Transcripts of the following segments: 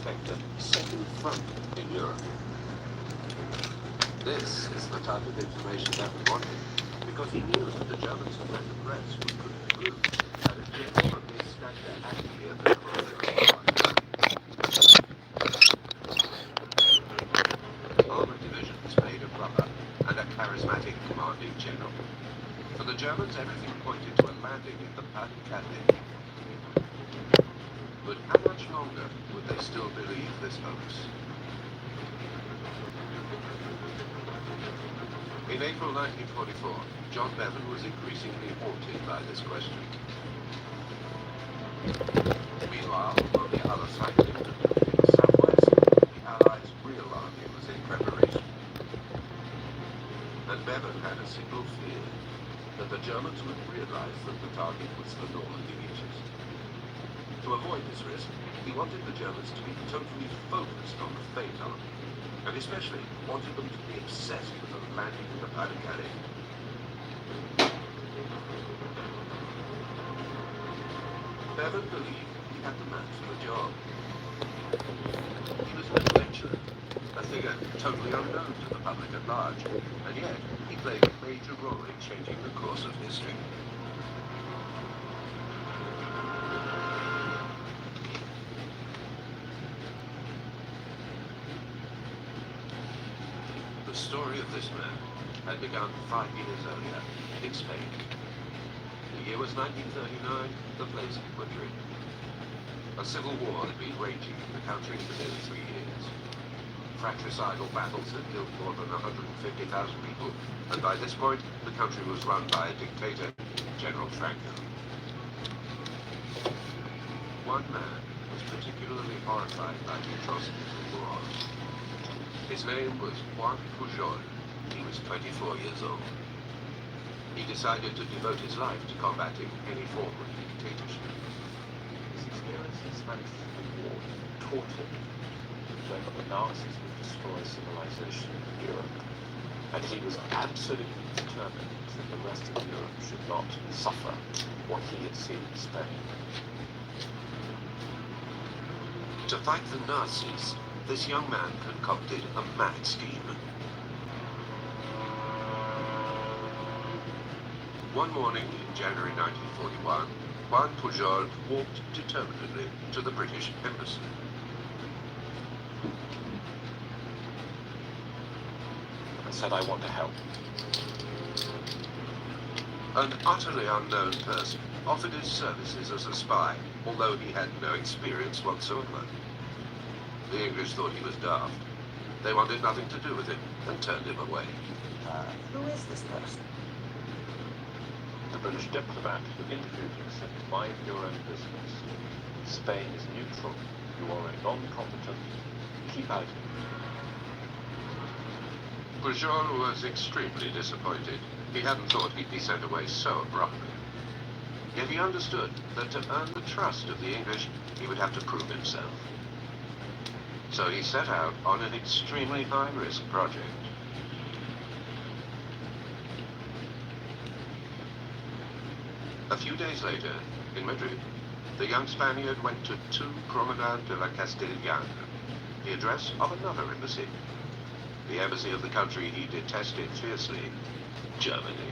protect a second front in Europe. This is the type of information that we wanted, because he knew that the Germans had let the press would conclude that a general of his stature actually at the armored divisions made a rubber and a charismatic commanding general. For the Germans, everything pointed to a landing in the Pas-de-Calais. But how much longer would they still believe this hoax? In April 1944, John Bevan was increasingly haunted by this question. Meanwhile, on the other side of England, in the southwest, the Allies' real army was in preparation. And Bevan had a single fear, that the Germans would realize that the target was the Normandy beaches. To avoid this risk, he wanted the Germans to be totally focused on the fate army, and especially wanted them to be obsessed with the landing in the Pas-de-Calais. Bevan believed he had the man for the job. He was an adventurer, a figure totally unknown to the public at large, and yet he played a major role in changing the course of history. The story of this man had begun 5 years earlier in Spain. The year was 1939, the place Madrid. A civil war had been raging in the country for nearly 3 years. Fratricidal battles had killed more than 150,000 people, and by this point, the country was run by a dictator, General Franco. One man was particularly horrified by the atrocities of the war. His name was Juan Pujol. He was 24 years old. He decided to devote his life to combating any form of dictatorship. His experience in Spanish war taught him that the Nazis would destroy civilization in Europe, and he was absolutely determined that the rest of Europe should not suffer what he had seen in Spain. To fight the Nazis, this young man concocted a mad scheme. One morning in January 1941, Juan Pujol walked determinedly to the British embassy. I said, I want to help. An utterly unknown person offered his services as a spy, although he had no experience whatsoever. The English thought he was daft. They wanted nothing to do with him and turned him away. Who is this person? The British diplomat who interviewed him said, mind your own business. Spain is neutral. You are a non-combatant. Keep out of it. Pujol was extremely disappointed. He hadn't thought he'd be sent away so abruptly. Yet he understood that to earn the trust of the English, he would have to prove himself. So he set out on an extremely high-risk project. A few days later, in Madrid, the young Spaniard went to 2 Promenade de la Castellana, the address of another embassy. The embassy of the country he detested fiercely, Germany,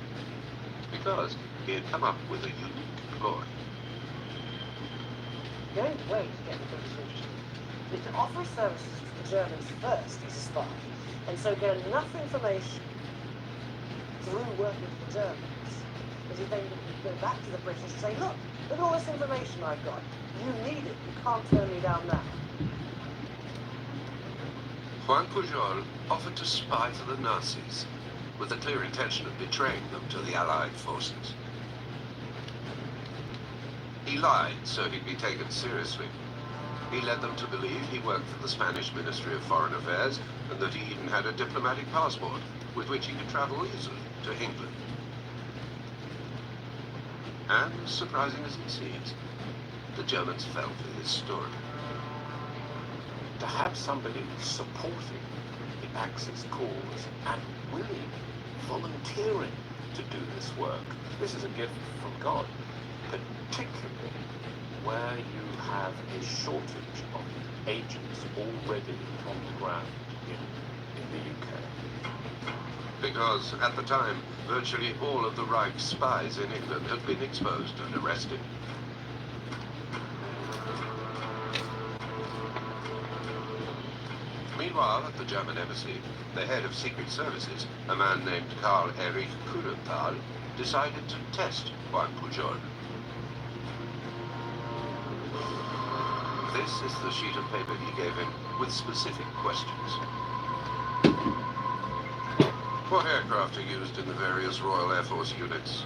because he had come up with a unique ploy. The only way to get the British interested is to offer services to the Germans first as a spy, and so get enough information through working with the Germans, that he then could go back to the British and say, look at all this information I've got. You need it. You can't turn me down now. Juan Pujol offered to spy for the Nazis, with the clear intention of betraying them to the Allied forces. He lied so he'd be taken seriously. He led them to believe he worked for the Spanish Ministry of Foreign Affairs and that he even had a diplomatic passport with which he could travel easily to England. And, surprising as it seems, the Germans fell for his story. To have somebody supporting the Axis cause and willing, volunteering to do this work, this is a gift from God, particularly where you have a shortage of agents already on the ground in the UK. Because at the time, virtually all of the Reich's spies in England had been exposed and arrested. Meanwhile, at the German embassy, the head of secret services, a man named Karl Erich Kuhlenthal, decided to test Juan Pujol. This is the sheet of paper he gave him with specific questions. What aircraft are used in the various Royal Air Force units?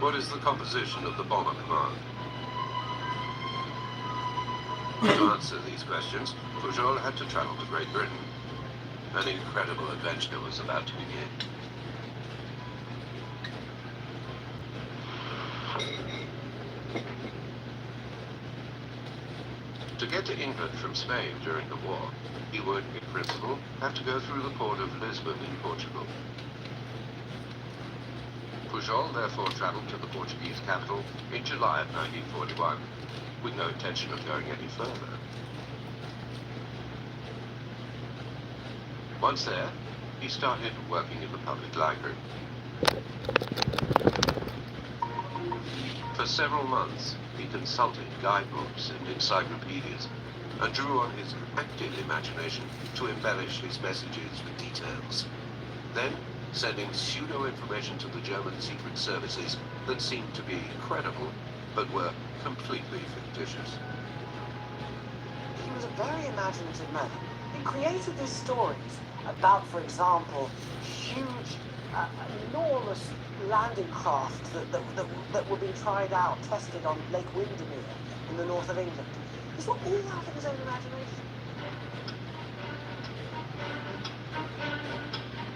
What is the composition of the bomber command? To answer these questions, Pujol had to travel to Great Britain. An incredible adventure was about to begin. To get to England from Spain during the war, he would, in principle, have to go through the port of Lisbon in Portugal. Pujol therefore travelled to the Portuguese capital in July of 1941, with no intention of going any further. Once there, he started working in the public library. For several months, he consulted guidebooks and encyclopedias and drew on his active imagination to embellish his messages with details. Then, sending pseudo-information to the German secret services that seemed to be credible, but were completely fictitious. He was a very imaginative man. He created these stories about, for example, huge, enormous landing craft that were being tried out, tested on Lake Windermere in the north of England. This was all out of his own imagination.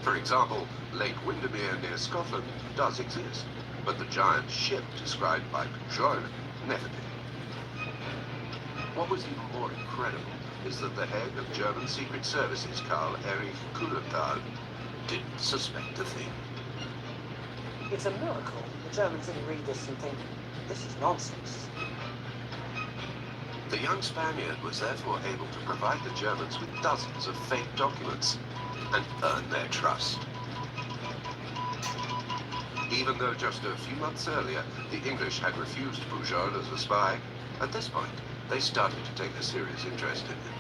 For example, Lake Windermere near Scotland does exist, but the giant ship described by Pujol never did. What was even more incredible is that the head of German Secret Services, Karl Erich Kuhlenthal, didn't suspect a thing. It's a miracle the Germans didn't read this and think, this is nonsense. The young Spaniard was therefore able to provide the Germans with dozens of fake documents and earn their trust. Even though just a few months earlier, the English had refused Pujol as a spy, at this point, they started to take a serious interest in him.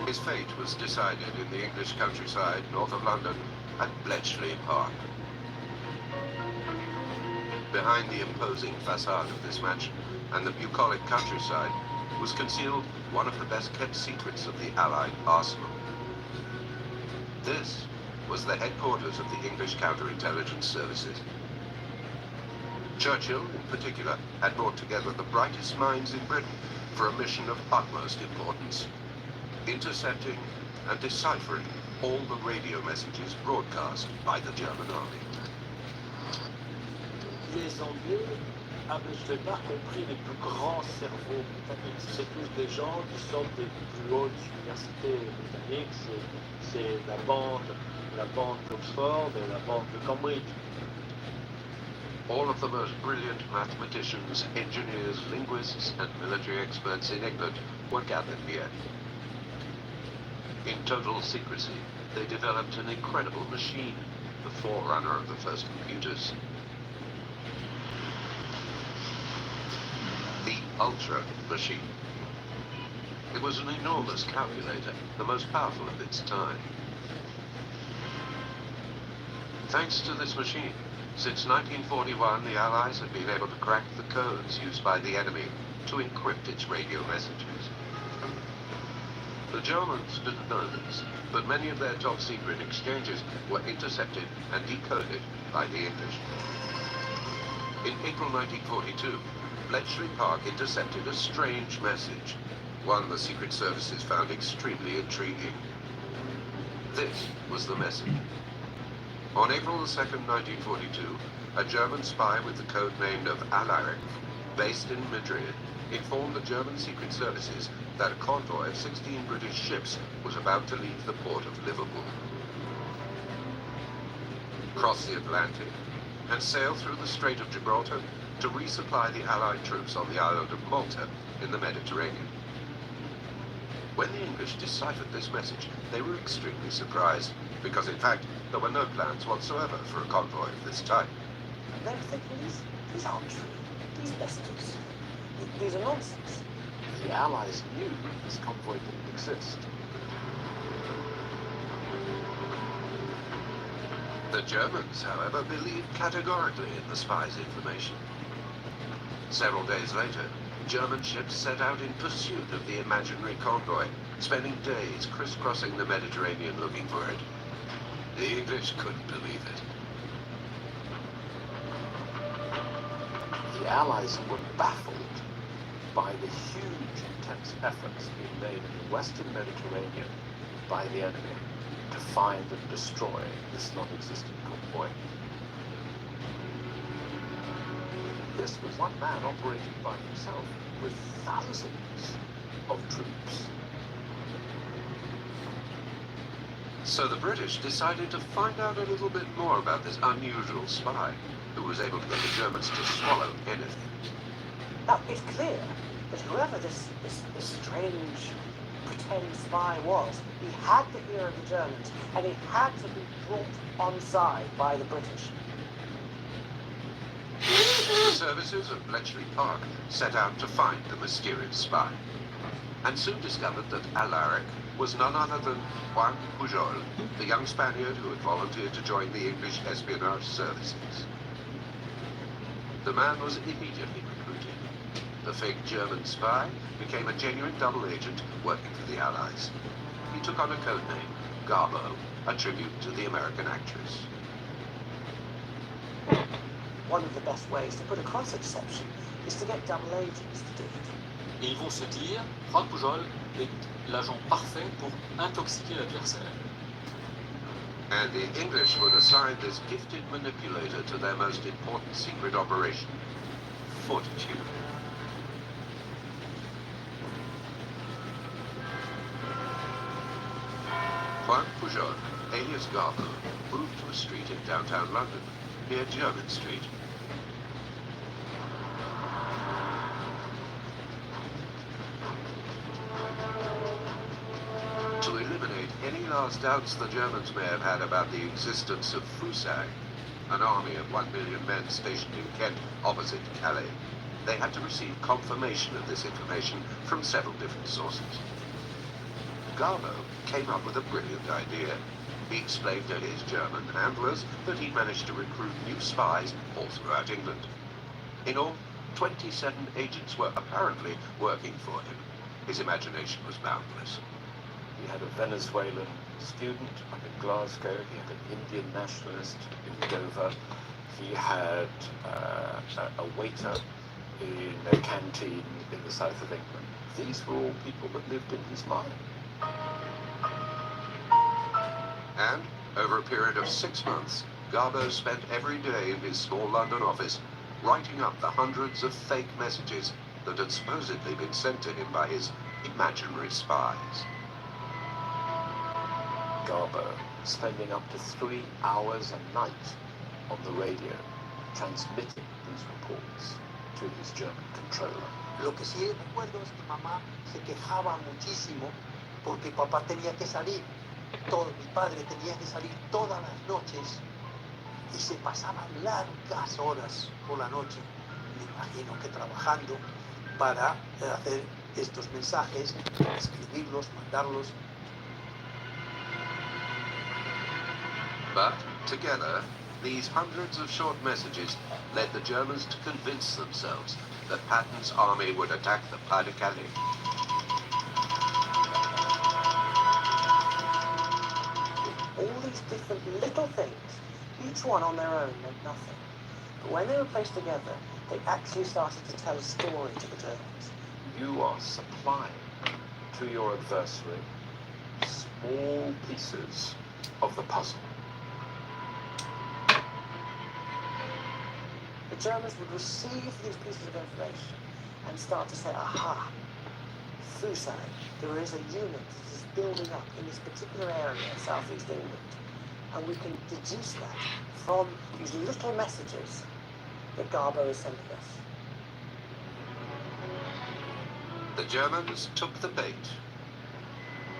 His fate was decided in the English countryside north of London at Bletchley Park. Behind the imposing facade of this mansion and the bucolic countryside was concealed one of the best-kept secrets of the Allied arsenal. This was the headquarters of the English counterintelligence services. Churchill, in particular, had brought together the brightest minds in Britain for a mission of utmost importance, intercepting and deciphering all the radio messages broadcast by the German army. Les Anglais avaient, je n'ai pas compris, les plus grands cerveaux britanniques. C'est tous des gens qui sortent des plus hautes universités britanniques. C'est la bande d'Oxford et la bande de Cambridge. All of the most brilliant mathematicians, engineers, linguists, and military experts in England were gathered here. In total secrecy, they developed an incredible machine, the forerunner of the first computers. The Ultra Machine. It was an enormous calculator, the most powerful of its time. Thanks to this machine, since 1941, the Allies had been able to crack the codes used by the enemy to encrypt its radio messages. The Germans didn't know this, but many of their top-secret exchanges were intercepted and decoded by the English. In April 1942, Bletchley Park intercepted a strange message, one the Secret Services found extremely intriguing. This was the message. On April 2nd, 1942, a German spy with the code name of Alaric, based in Madrid, informed the German Secret Services that a convoy of 16 British ships was about to leave the port of Liverpool, cross the Atlantic, and sail through the Strait of Gibraltar to resupply the Allied troops on the island of Malta in the Mediterranean. When the English deciphered this message, they were extremely surprised, because in fact, there were no plans whatsoever for a convoy of this type. And they were thinking, these aren't true. These messages, these are nonsense. The Allies knew this convoy didn't exist. The Germans, however, believed categorically in the spies' information. Several days later, German ships set out in pursuit of the imaginary convoy, spending days crisscrossing the Mediterranean looking for it. The English couldn't believe it. The Allies were baffled by the huge, intense efforts being made in the Western Mediterranean by the enemy to find and destroy this non-existent convoy. This was one man operating by himself with thousands of troops. So the British decided to find out a little bit more about this unusual spy who was able to get the Germans to swallow anything. Now, it's clear that whoever this strange pretend spy was, he had the ear of the Germans, and he had to be brought on side by the British. The services of Bletchley Park set out to find the mysterious spy, and soon discovered that Alaric was none other than Juan Pujol, the young Spaniard who had volunteered to join the English espionage services. The man was immediately recruited. The fake German spy became a genuine double agent working for the Allies. He took on a code name, Garbo, a tribute to the American actress. One of the best ways to put across deception is to get double agents to do it. Et ils vont se dire, Juan Pujol est l'agent parfait pour intoxiquer l'adversaire. And the English would assign this gifted manipulator to their most important secret operation, Fortitude. Juan Pujol, alias Garbo, moved to a street in downtown London, near Jermyn Street. To eliminate any last doubts the Germans may have had about the existence of Fusang, an army of 1 million men stationed in Kent opposite Calais, they had to receive confirmation of this information from several different sources. Garbo came up with a brilliant idea. He explained to his German handlers that he'd managed to recruit new spies all throughout England. In all, 27 agents were apparently working for him. his imagination was boundless. He had a Venezuelan student up in Glasgow. He had an Indian nationalist in Dover. He had a waiter in a canteen in the south of England. These were all people that lived in his mind. And over a period of 6 months, Garbo spent every day in his small London office writing up the hundreds of fake messages that had supposedly been sent to him by his imaginary spies. Garbo spending up to 3 hours a night on the radio, transmitting these reports to his German controller. Lo que sí recuerdo es que mamá se quejaba muchísimo porque papá tenía que salir. Mi padre tenía que salir todas las noches y se pasaba largas horas por la noche, me imagino que trabajando para hacer estos mensajes, escribirlos, mandarlos. But together, these hundreds of short messages led the Germans to convince themselves that Patton's army would attack the Pas-de-Calais. All these different little things, each one on their own meant nothing. But when they were placed together, they actually started to tell a story to the Germans. You are supplying to your adversary small pieces of the puzzle. The Germans would receive these pieces of information and start to say, aha, Fusang, there is a unit that is building up in this particular area of southeast England, and we can deduce that from these little messages that Garbo is sending us. The Germans took the bait.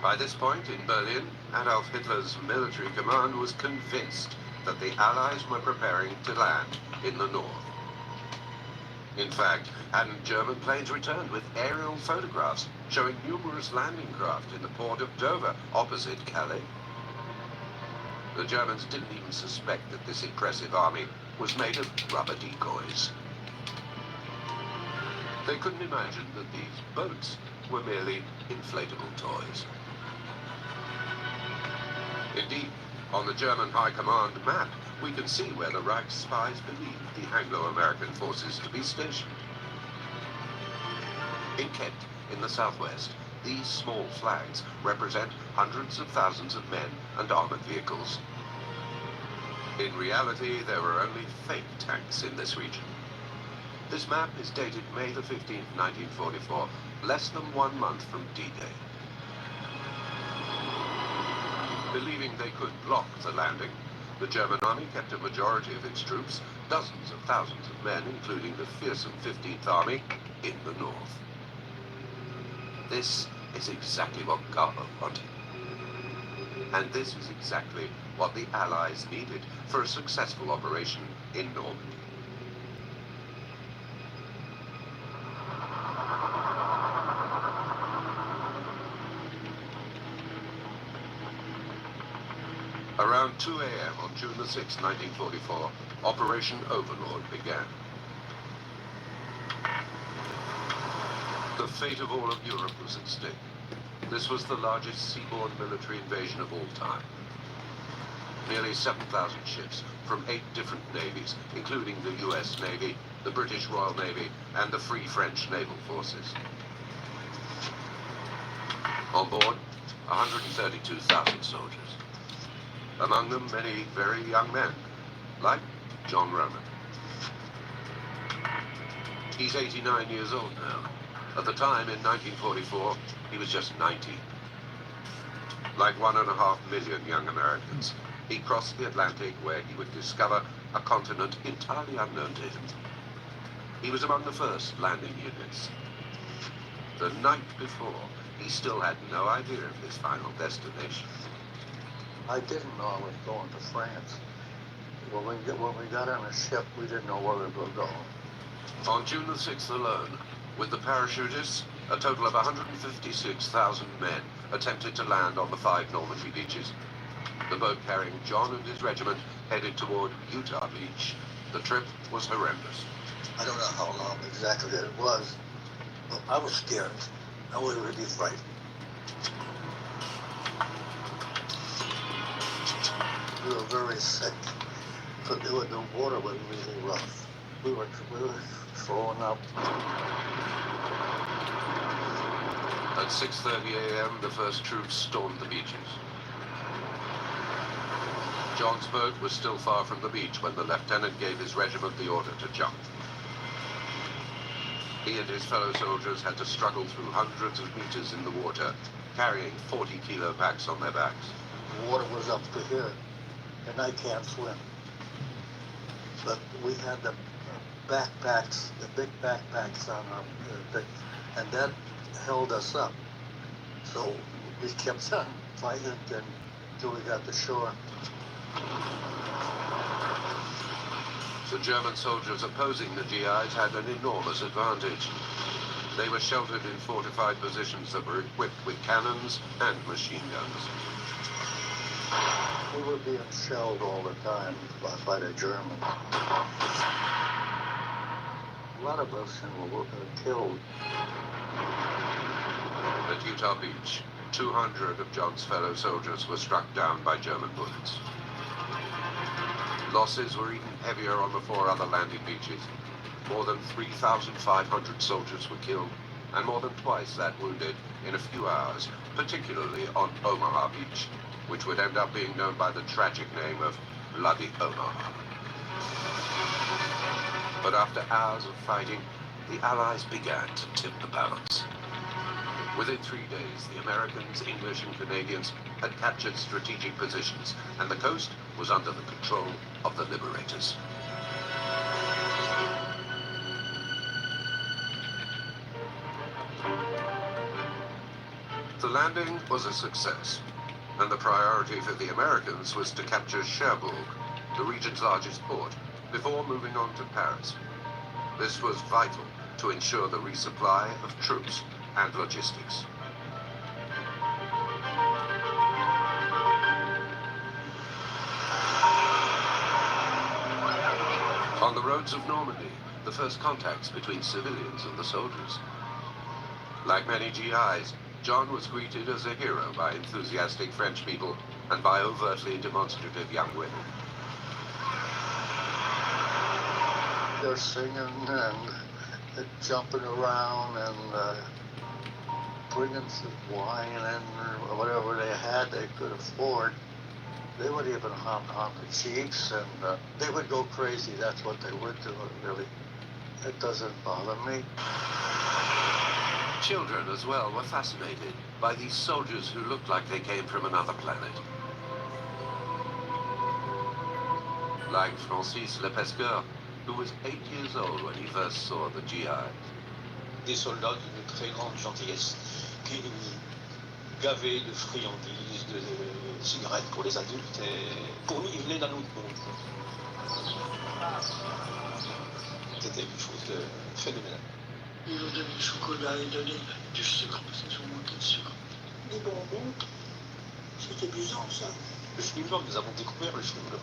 By this point in Berlin, Adolf Hitler's military command was convinced that the Allies were preparing to land in the north. In fact, hadn't German planes returned with aerial photographs showing numerous landing craft in the port of Dover opposite Calais? The Germans didn't even suspect that this impressive army was made of rubber decoys. They couldn't imagine that these boats were merely inflatable toys. Indeed, on the German High Command map, we can see where the Reich spies believed the Anglo-American forces to be stationed. In Kent, in the southwest, these small flags represent hundreds of thousands of men and armored vehicles. In reality, there were only fake tanks in this region. This map is dated May the 15th, 1944, less than 1 month from D-Day. Believing they could block the landing, the German army kept a majority of its troops, dozens of thousands of men, including the fearsome 15th Army, in the north. This is exactly what Garbo wanted. And this is exactly what the Allies needed for a successful operation in Normandy. Around 2 a.m. on June the 6th, 1944, Operation Overlord began. The fate of all of Europe was at stake. This was the largest seaborne military invasion of all time. Nearly 7,000 ships from 8 different navies, including the US Navy, the British Royal Navy, and the Free French Naval Forces. On board, 132,000 soldiers. Among them, many very young men, like John Roman. He's 89 years old now. At the time, in 1944, he was just 19. Like 1.5 million young Americans, he crossed the Atlantic where he would discover a continent entirely unknown to him. He was among the first landing units. The night before, he still had no idea of his final destination. I didn't know I was going to France. When we got on a ship, we didn't know where we were going. On June the 6th alone, with the parachutists, a total of 156,000 men attempted to land on the 5 Normandy beaches. The boat carrying John and his regiment headed toward Utah Beach. The trip was horrendous. I don't know how long exactly that it was, but I was scared. I was really frightened. We were very sick. But the water was really rough. We were throwing up. At 6:30 a.m., the first troops stormed the beaches. John's boat was still far from the beach when the lieutenant gave his regiment the order to jump. He and his fellow soldiers had to struggle through hundreds of meters in the water, carrying 40-kilo packs on their backs. The water was up to here, and I can't swim. But we had the backpacks, the big backpacks on our thing, and that held us up. So we kept on fighting until we got to shore. The German soldiers opposing the GIs had an enormous advantage. They were sheltered in fortified positions that were equipped with cannons and machine guns. We were being shelled all the time by the Germans. A lot of us were killed. At Utah Beach, 200 of John's fellow soldiers were struck down by German bullets. Losses were even heavier on the 4 other landing beaches. More than 3,500 soldiers were killed, and more than twice that wounded in a few hours, particularly on Omaha Beach, which would end up being known by the tragic name of Bloody Omaha. But after hours of fighting, the Allies began to tip the balance. Within 3 days, the Americans, English, and Canadians had captured strategic positions, and the coast was under the control of the liberators. The landing was a success, and the priority for the Americans was to capture Cherbourg, the region's largest port, before moving on to Paris. This was vital to ensure the resupply of troops and logistics. On the roads of Normandy, the first contacts between civilians and the soldiers. Like many GIs, John was greeted as a hero by enthusiastic French people and by overtly demonstrative young women. They're singing and jumping around and bringing some wine and whatever they had they could afford. They would even hop on the jeeps and they would go crazy. That's what they would do, really. It doesn't bother me. Children as well were fascinated by these soldiers who looked like they came from another planet. Like Francis le Pesqueur, who was 8 years old when he first saw the GIs. Des soldats d'une très grande gentillesse qui nous gavaient de friandises, de cigarettes pour les adultes. Et pour nous, ils venaient d'un autre monde. C'était une chose phénoménale. Ils nous donnaient du chocolat, ils donnaient du sucre, parce qu'ils ont manqué de sucre. Des bonbons, c'était bizarre ça. Le chewing-gum, nous avons découvert le chewing-gum.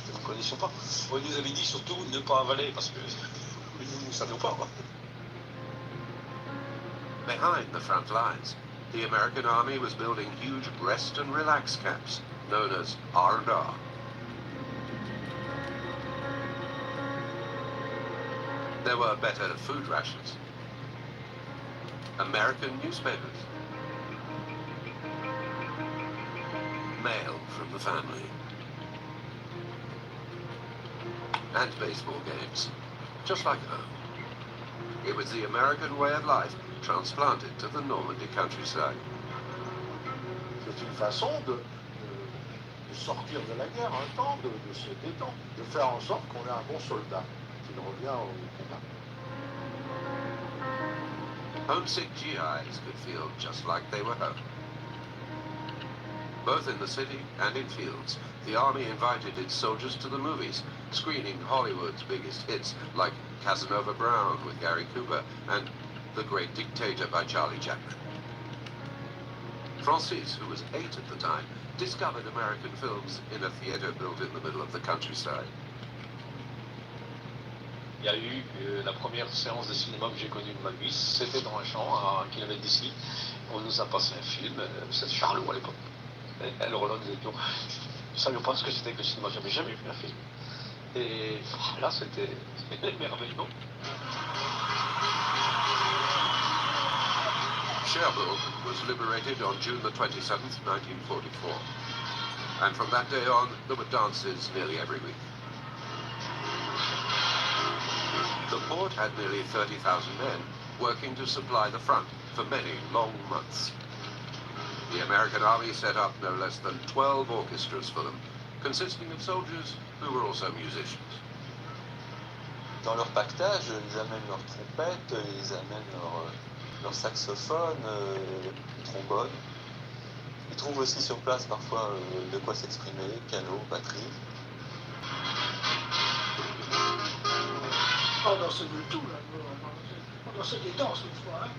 Nous ne connaissions pas. On nous avait dit surtout ne pas avaler, parce que nous ne savions pas. Behind the front lines, the American army was building huge rest and relax camps, known as R&R. There were better food rations, American newspapers, mail from the family, and baseball games, just like home. It was the American way of life transplanted to the Normandy countryside. C'est une façon de sortir de la guerre, un temps de se détendre, de faire en sorte qu'on ait un bon soldat qui revient au combat. Homesick GIs could feel just like they were home. Both in the city and in fields, the army invited its soldiers to the movies, screening Hollywood's biggest hits like Casanova Brown with Gary Cooper and The Great Dictator by Charlie Chaplin. Francis, who was 8 at the time, discovered American films in a theater built in the middle of the countryside. Il y a eu la première séance de cinéma que j'ai connue de ma vie, c'était dans un champ à kilomètre d'ici. On nous a passé un film, c'était Charlot à l'époque. Et alors là, nous étions, ne savions pas ce que c'était que le cinéma, j'avais jamais vu un film. Et là, c'était merveilleux. Cherbourg was liberated on June the 27th, 1944. And from that day on, there were dances nearly every week. The port had nearly 30,000 men working to supply the front for many long months. The American Army set up no less than 12 orchestras for them, consisting of soldiers who were also musicians. Dans leur pactage, ils amènent leur trompette, ils amènent leur saxophone, trombone. Ils trouvent aussi sur place parfois de quoi s'exprimer, piano, batterie. On dansait de tout là, on dansait des danses une fois, hein.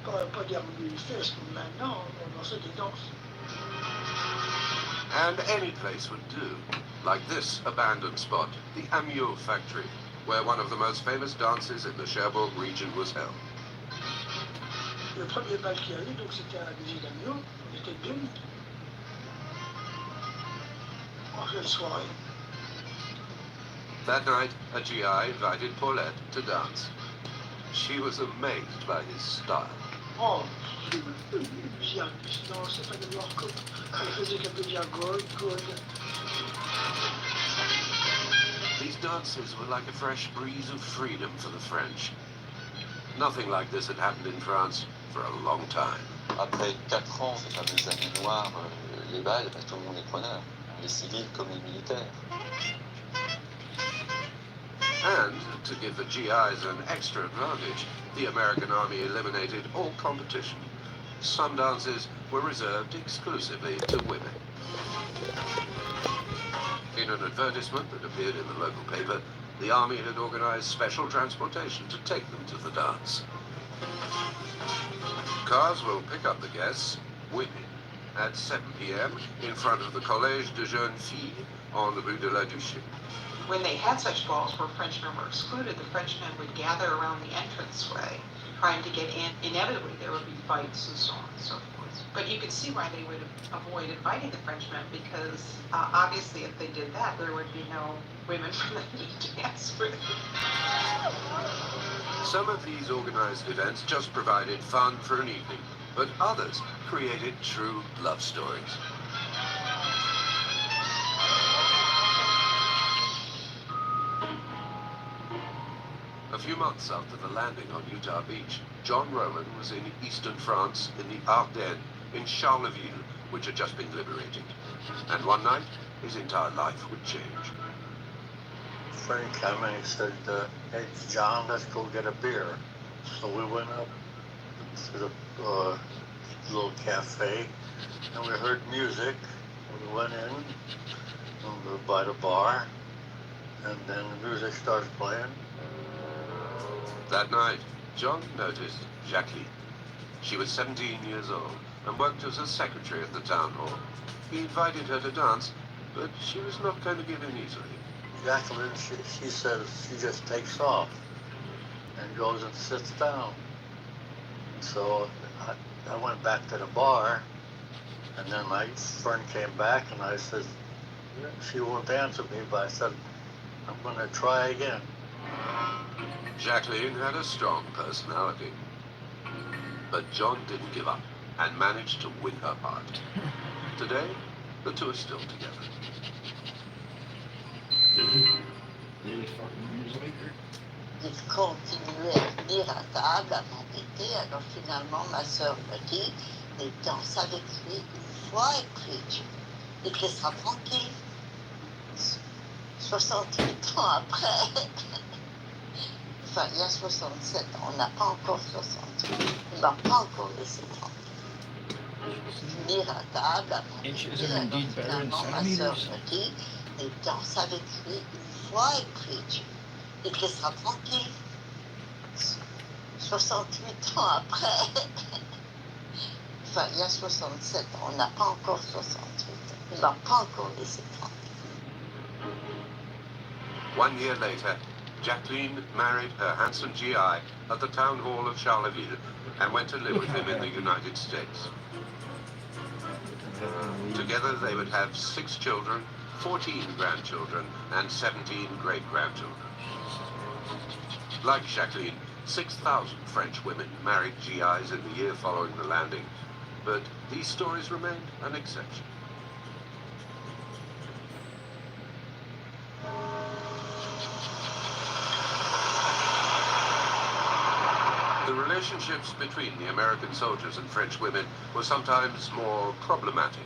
Pas des fesses comme maintenant, on dansait des danses. And any place would do, like this abandoned spot, the Amiot factory, where one of the most famous dances in the Cherbourg region was held. Le premier bal qu'il y a eu, donc c'était à la musée d'Amiot, on était 2000. En quelle soirée. That night, a GI invited Paulette to dance. She was amazed by his style. Oh, bien, non, c'est pas de voir comme elle faisait qu'elle peut dire good. These dances were like a fresh breeze of freedom for the French. Nothing like this had happened in France for a long time. Après 4 ans, ces fameuses années noires, les balles, tout le monde est preneur, les civils comme les militaires. And, to give the GIs an extra advantage, the American Army eliminated all competition. Some dances were reserved exclusively to women. In an advertisement that appeared in the local paper, the Army had organized special transportation to take them to the dance. Cars will pick up the guests, women, at 7 p.m. in front of the Collège de Jeunes Filles on the Rue de la Duchie. When they had such balls where Frenchmen were excluded, the Frenchmen would gather around the entranceway, trying to get in. Inevitably, there would be fights and so on and so forth. But you could see why they would avoid inviting the Frenchmen, because obviously if they did that, there would be no women from the need to dance with. Some of these organized events just provided fun for an evening, but others created true love stories. A few months after the landing on Utah Beach, John Roman was in eastern France in the Ardennes, in Charleville, which had just been liberated. And one night, his entire life would change. A friend came and he said, hey, John, let's go get a beer. So we went up to the little cafe, and we heard music. We went in, and we were by the bar, and then the music started playing. That night, John noticed Jacqueline. She was 17 years old and worked as a secretary at the town hall. He invited her to dance, but she was not going to give in easily. Jacqueline, she says she just takes off and goes and sits down. So I went back to the bar, and then my friend came back, and I said, she won't answer me, but I said, I'm going to try again. Jacqueline had a strong personality, but John didn't give up and managed to win her heart. Today, the two are still together. Il continuait à venir à table, à m'embêter, alors finalement ma sœur me dit, mais danse avec lui une fois et puis il te laissera tranquille. 68 ans après, enfin il y a 67 ans, on n'a pas encore 68, il m'a pas encore laissé tranquille. Venir à table, à m'embêter, alors finalement ma sœur me dit, mais danse avec lui une fois et puis il te laissera tranquille. 68 ans après, enfin il y a 67 ans, on n'a pas encore 68, il m'a pas encore laissé tranquille. 1 year later, Jacqueline married her handsome GI at the town hall of Charleville and went to live with him in the United States. Together they would have 6 children, 14 grandchildren, and 17 great-grandchildren. Like Jacqueline, 6,000 French women married GIs in the year following the landing, but these stories remained an exception. The relationships between the American soldiers and French women were sometimes more problematic.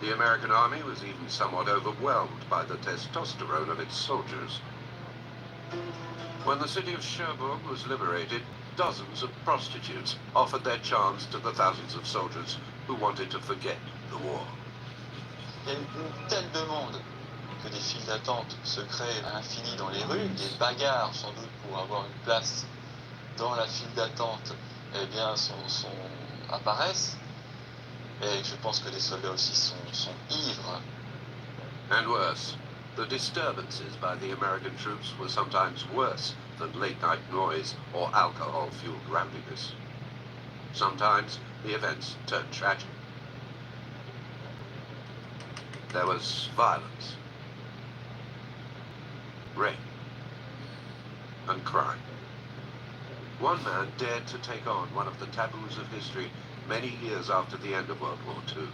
The American army was even somewhat overwhelmed by the testosterone of its soldiers. When the city of Cherbourg was liberated, dozens of prostitutes offered their charms to the thousands of soldiers who wanted to forget the war. Il y a une telle demande que des files d'attente se créent à l'infini dans les rues, des bagarres sans doute pour avoir une place dans la file d'attente, eh bien, apparaissent. Et je pense que les soldats aussi sont ivres. And worse, the disturbances by the American troops were sometimes worse than late-night noise or alcohol-fueled rowdiness. Sometimes the events turned tragic. There was violence, rape, and crime. One man dared to take on one of the taboos of history many years after the end of World War II.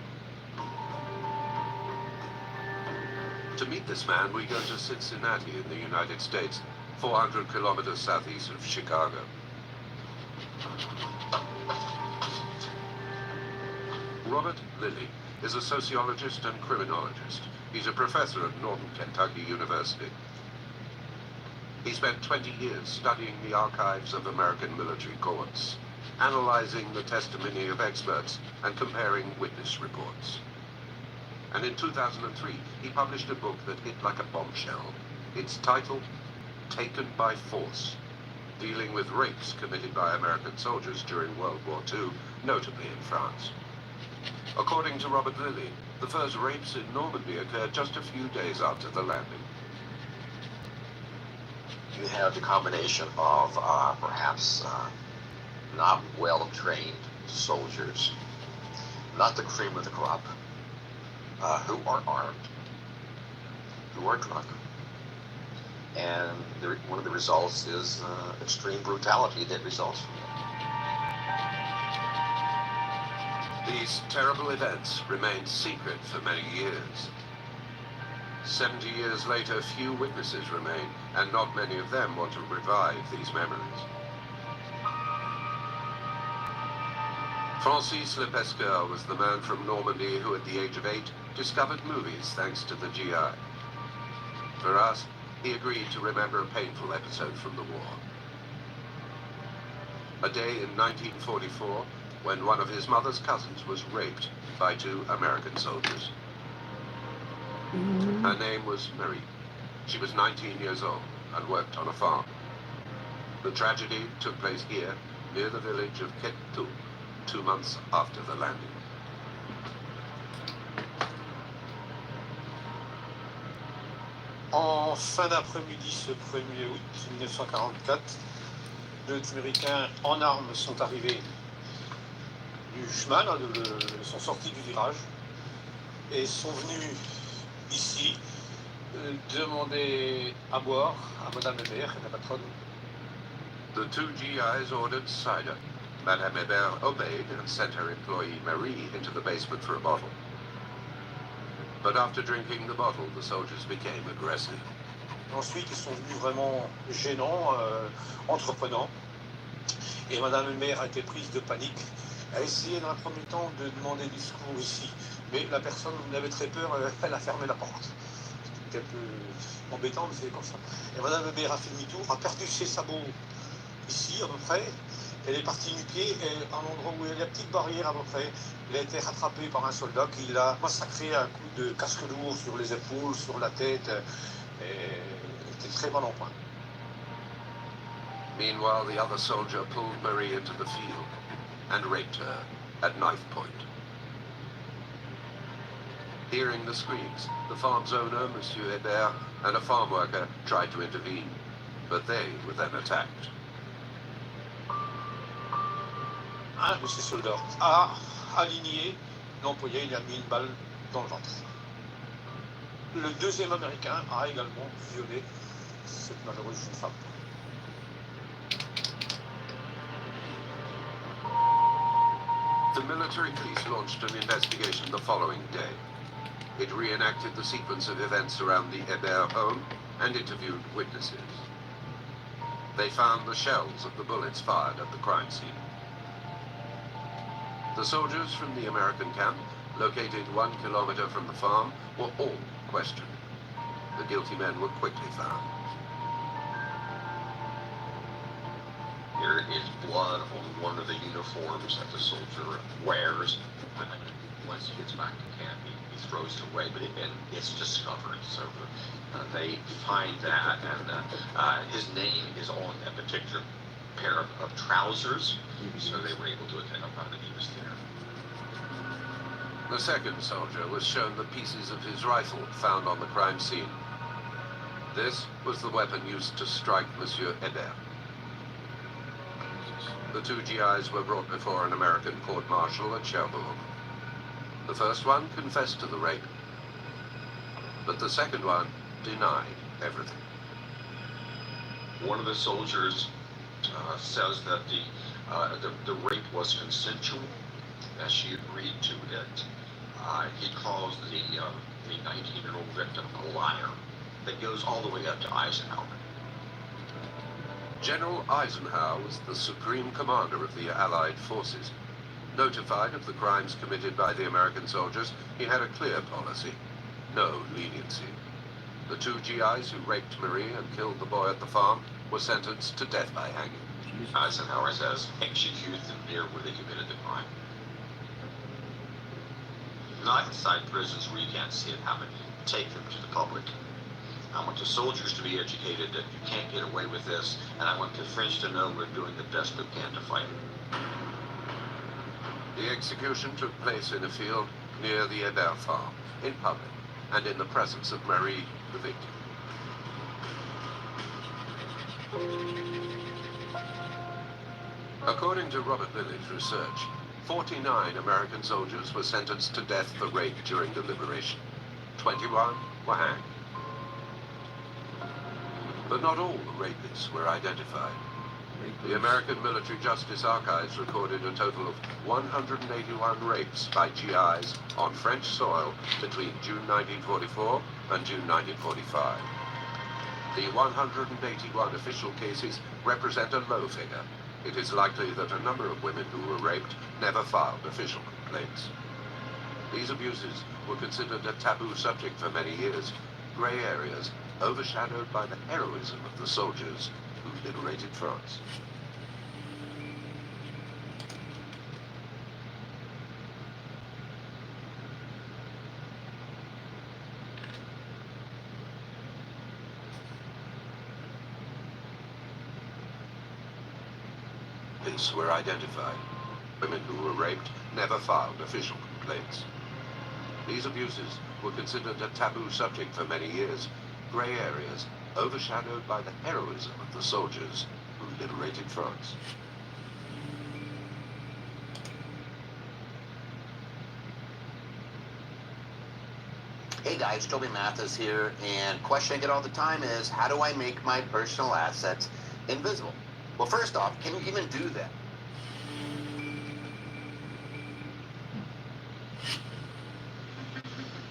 To meet this man, we go to Cincinnati in the United States, 400 kilometers southeast of Chicago. Robert Lilly is a sociologist and criminologist. He's a professor at Northern Kentucky University. He spent 20 years studying the archives of American military courts, analyzing the testimony of experts and comparing witness reports. And in 2003, he published a book that hit like a bombshell. Its title, Taken by Force, dealing with rapes committed by American soldiers during World War II, notably in France. According to Robert Lilly, the first rapes in Normandy occurred just a few days after the landing. You have the combination of perhaps not well-trained soldiers, not the cream of the crop, who are armed, who are drunk, and one of the results is extreme brutality that results from it. These terrible events remained secret for many years. 70 years later, few witnesses remain, and not many of them want to revive these memories. Francis Lepesqueur was the man from Normandy who, at the age of 8, discovered movies thanks to the GI. For us, he agreed to remember a painful episode from the war. A day in 1944 when one of his mother's cousins was raped by 2 American soldiers. Her name was Marie. She was 19 years old and worked on a farm. The tragedy took place here, near the village of Quetou, 2 months after the landing. En fin d'après-midi, ce 1er août 1944, 2 Américains en armes sont arrivés du chemin, là, sont sortis du virage et sont venus ici demander à boire à Madame Hébert, la patronne. The 2 GIs ordered cider. Madame Hébert obeyed and sent her employee Marie into the basement for a bottle. But after drinking the bottle, the soldiers became aggressive. Ensuite, ils sont venus vraiment gênants, entreprenants. Et Madame Hébert a été prise de panique. Elle a essayé dans un premier temps de demander du secours ici. Mais la personne avait très peur, elle a fermé la porte. C'était un peu embêtant, mais c'est comme ça. Et Madame Hébert a fait demi-tour, a perdu ses sabots ici à peu près. Elle est partie du pied et à l'endroit où il y a la petite barrière à peu près, elle a été rattrapée par un soldat qui l'a massacré à un coup de casque lourd sur les épaules, sur la tête. Et elle était très mal en point. Meanwhile, the other soldier pulled Marie into the field and raped her at knife point. Hearing the screams, the farm's owner, Monsieur Hébert, and a farm worker tried to intervene. but they were then attacked. Un de ces soldats a aligné l'employé, il a mis une balle dans le ventre. Le deuxième Américain a également violé cette malheureuse jeune femme. The military police launched an investigation the following day. It reenacted the sequence of events around the Hébert home and interviewed witnesses. They found the shells of the bullets fired at the crime scene. The soldiers from the American camp, located 1 kilometer from the farm, were all questioned. The guilty men were quickly found. There is blood on one of the uniforms that the soldier wears. And once he gets back to camp, he throws it away, but it's discovered. So they find that, and his name is on a particular pair of trousers, so they were able to identify that he was there. The second soldier was shown the pieces of his rifle found on the crime scene. This was the weapon used to strike Monsieur Hébert. The two GIs were brought before an American court-martial at Cherbourg. The first one confessed to the rape, but the second one denied everything. One of the soldiers says that the rape was consensual, that she agreed to it. He calls the 19-year-old victim a liar. That goes all the way up to Eisenhower. General Eisenhower was the supreme commander of the Allied forces. Notified of the crimes committed by the American soldiers, he had a clear policy: no leniency. The two GIs who raped Marie and killed the boy at the farm were sentenced to death by hanging. Eisenhower says, execute them near where they committed the crime. Not inside prisons where you can't see it happen. Take them to the public. I want the soldiers to be educated that you can't get away with this, and I want the French to know we're doing the best we can to fight it. The execution took place in a field near the Hébert farm, in public, and in the presence of Marie, the victim. According to Robert Lilly's research, 49 American soldiers were sentenced to death for rape during the liberation. 21 were hanged. But not all the rapists were identified. The American Military Justice Archives recorded a total of 181 rapes by GIs on French soil between June 1944 and June 1945. The 181 official cases represent a low figure. It is likely that a number of women who were raped never filed official complaints. These abuses were considered a taboo subject for many years, gray areas overshadowed by the heroism of the soldiers who liberated France. These were identified. Women who were raped never filed official complaints. These abuses were considered a taboo subject for many years, gray areas overshadowed by the heroism of the soldiers who liberated France. Hey guys, Toby Mathis here, and question I get all the time is, how do I make my personal assets invisible? Well, first off, can you even do that?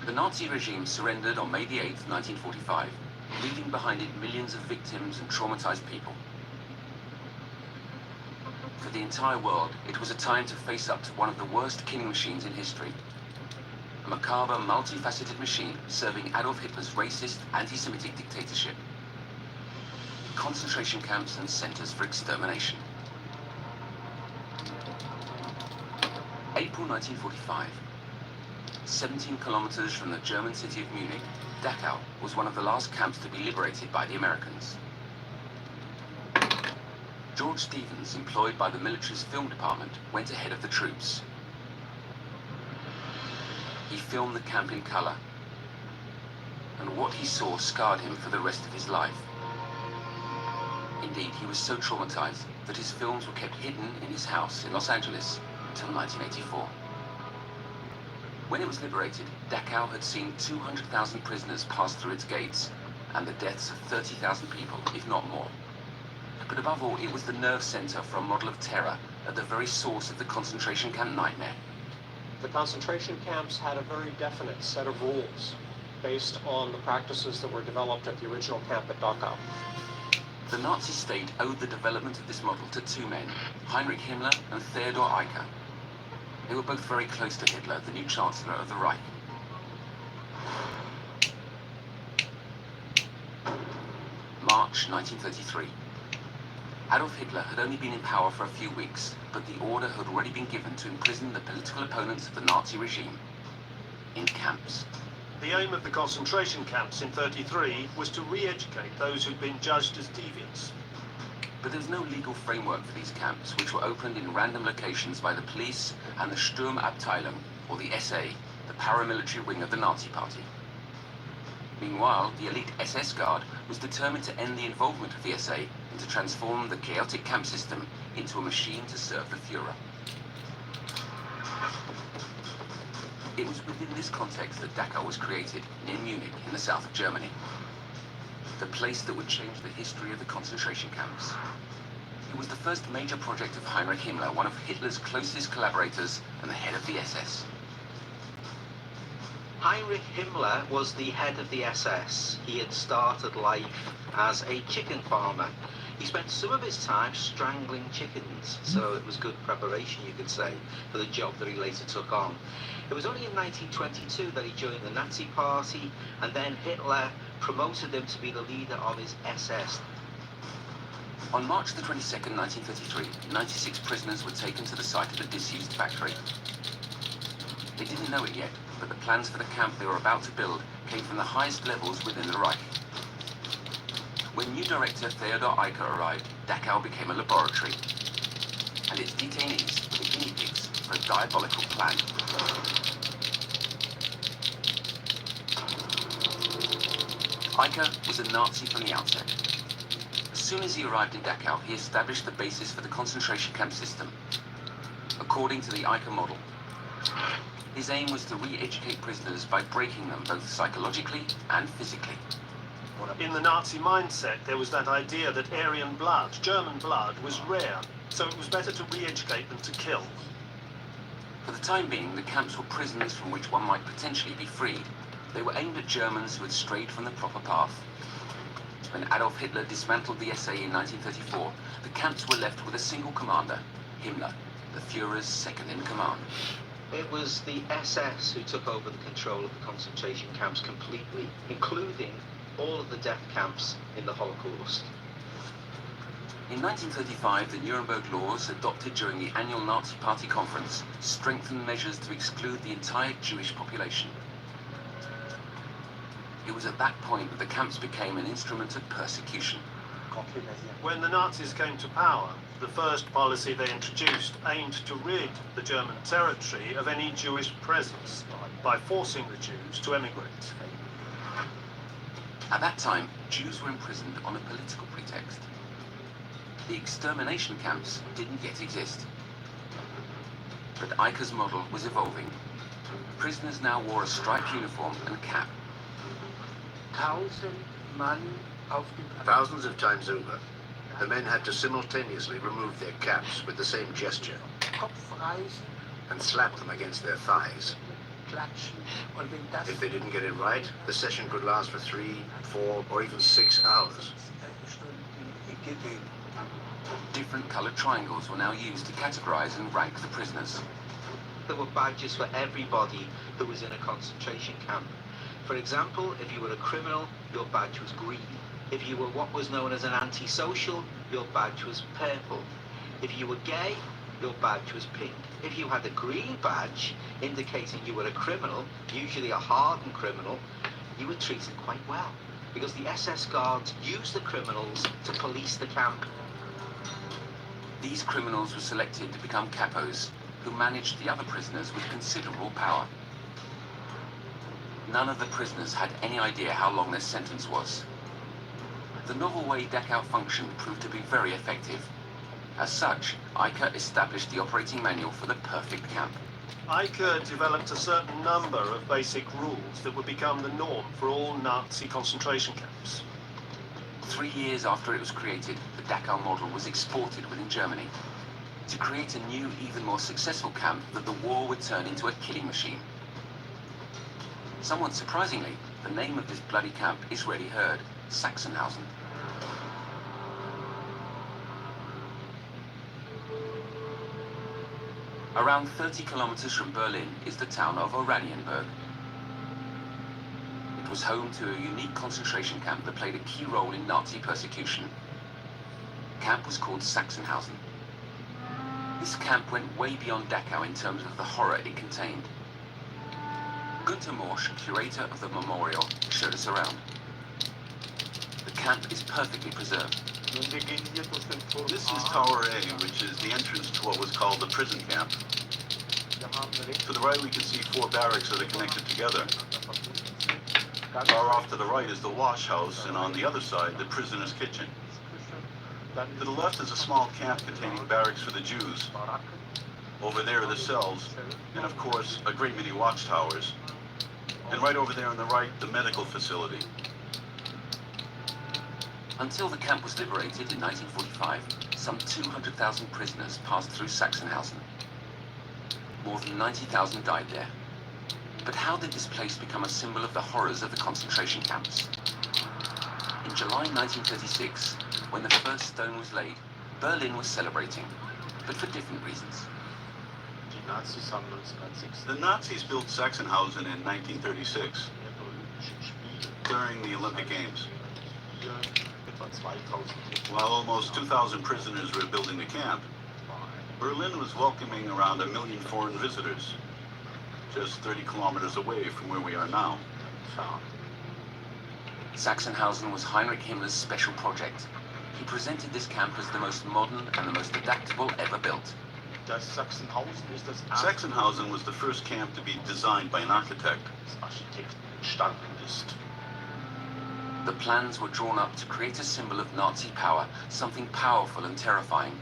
The Nazi regime surrendered on May the 8th, 1945, leaving behind it millions of victims and traumatized people. For the entire world, it was a time to face up to one of the worst killing machines in history. A macabre, multifaceted machine serving Adolf Hitler's racist, anti-Semitic dictatorship. Concentration camps and centers for extermination. April 1945. 17 kilometers from the German city of Munich, Dachau was one of the last camps to be liberated by the Americans. George Stevens, employed by the military's film department, went ahead of the troops. He filmed the camp in color, and what he saw scarred him for the rest of his life. Indeed, he was so traumatized that his films were kept hidden in his house in Los Angeles until 1984. When it was liberated, Dachau had seen 200,000 prisoners pass through its gates and the deaths of 30,000 people, if not more. But above all, it was the nerve center for a model of terror at the very source of the concentration camp nightmare. The concentration camps had a very definite set of rules based on the practices that were developed at the original camp at Dachau. The Nazi state owed the development of this model to two men, Heinrich Himmler and Theodor Eicher. They were both very close to Hitler, the new Chancellor of the Reich. March 1933. Adolf Hitler had only been in power for a few weeks, but the order had already been given to imprison the political opponents of the Nazi regime in camps. The aim of the concentration camps in 1933 was to re-educate those who'd been judged as deviants. But there was no legal framework for these camps, which were opened in random locations by the police and the Sturmabteilung, or the SA, the paramilitary wing of the Nazi Party. Meanwhile, the elite SS Guard was determined to end the involvement of the SA and to transform the chaotic camp system into a machine to serve the Führer. It was within this context that Dachau was created, near Munich, in the south of Germany. The place that would change the history of the concentration camps. It was the first major project of Heinrich Himmler, one of Hitler's closest collaborators and the head of the SS. Heinrich Himmler was the head of the SS. He had started life as a chicken farmer. He spent some of his time strangling chickens, so it was good preparation, you could say, for the job that he later took on. It was only in 1922 that he joined the Nazi Party, and then Hitler promoted him to be the leader of his SS. On March the 22nd, 1933, 96 prisoners were taken to the site of the disused factory. They didn't know it yet, but the plans for the camp they were about to build came from the highest levels within the Reich. When new director Theodor Eicher arrived, Dachau became a laboratory, and its detainees were the guinea pigs for a diabolical plan. Eicher was a Nazi from the outset. As soon as he arrived in Dachau, he established the basis for the concentration camp system, according to the Eicher model. His aim was to re-educate prisoners by breaking them both psychologically and physically. In the Nazi mindset, there was that idea that Aryan blood, German blood, was rare, so it was better to re-educate than to kill. For the time being, the camps were prisons from which one might potentially be freed. They were aimed at Germans who had strayed from the proper path. When Adolf Hitler dismantled the SA in 1934, the camps were left with a single commander, Himmler, the Führer's second in command. It was the SS who took over the control of the concentration camps completely, including all of the death camps in the Holocaust. In 1935, the Nuremberg laws, adopted during the annual Nazi Party conference, strengthened measures to exclude the entire Jewish population. It was at that point that the camps became an instrument of persecution. When the Nazis came to power, the first policy they introduced aimed to rid the German territory of any Jewish presence by forcing the Jews to emigrate. At that time, Jews were imprisoned on a political pretext. The extermination camps didn't yet exist. But Eicher's model was evolving. Prisoners now wore a striped uniform and cap. Thousands of times over, the men had to simultaneously remove their caps with the same gesture and slap them against their thighs. If they didn't get it right, the session could last for 3, 4, or even 6 hours. Different colored triangles were now used to categorize and rank the prisoners. There were badges for everybody who was in a concentration camp. For example, if you were a criminal, your badge was green. If you were what was known as an antisocial, your badge was purple. If you were gay, your badge was pink. If you had a green badge, indicating you were a criminal, usually a hardened criminal, you were treated quite well, because the SS guards used the criminals to police the camp. These criminals were selected to become capos, who managed the other prisoners with considerable power. None of the prisoners had any idea how long their sentence was. The novel way Dachau functioned proved to be very effective. As such, Eicher established the operating manual for the perfect camp. Eicher developed a certain number of basic rules that would become the norm for all Nazi concentration camps. 3 years after it was created, the Dachau model was exported within Germany to create a new, even more successful camp that the war would turn into a killing machine. Somewhat surprisingly, the name of this bloody camp is rarely heard, Sachsenhausen. Around 30 kilometers from Berlin is the town of Oranienburg. It was home to a unique concentration camp that played a key role in Nazi persecution. The camp was called Sachsenhausen. This camp went way beyond Dachau in terms of the horror it contained. Günter Morsch, curator of the memorial, showed us around. The camp is perfectly preserved. This is Tower A, which is the entrance to what was called the prison camp. To the right we can see 4 barracks that are connected together. Far off to the right is the wash house, and on the other side, the prisoner's kitchen. To the left is a small camp containing barracks for the Jews. Over there are the cells, and of course, a great many watchtowers. And right over there on the right, the medical facility. Until the camp was liberated in 1945, some 200,000 prisoners passed through Sachsenhausen. More than 90,000 died there. But how did this place become a symbol of the horrors of the concentration camps? In July 1936, when the first stone was laid, Berlin was celebrating, but for different reasons. The Nazis built Sachsenhausen in 1936, during the Olympic Games. While almost 2,000 prisoners were building the camp, Berlin was welcoming around 1 million foreign visitors, just 30 kilometers away from where we are now. Sachsenhausen was Heinrich Himmler's special project. He presented this camp as the most modern and the most adaptable ever built. Sachsenhausen was the first camp to be designed by an architect. The plans were drawn up to create a symbol of Nazi power, something powerful and terrifying.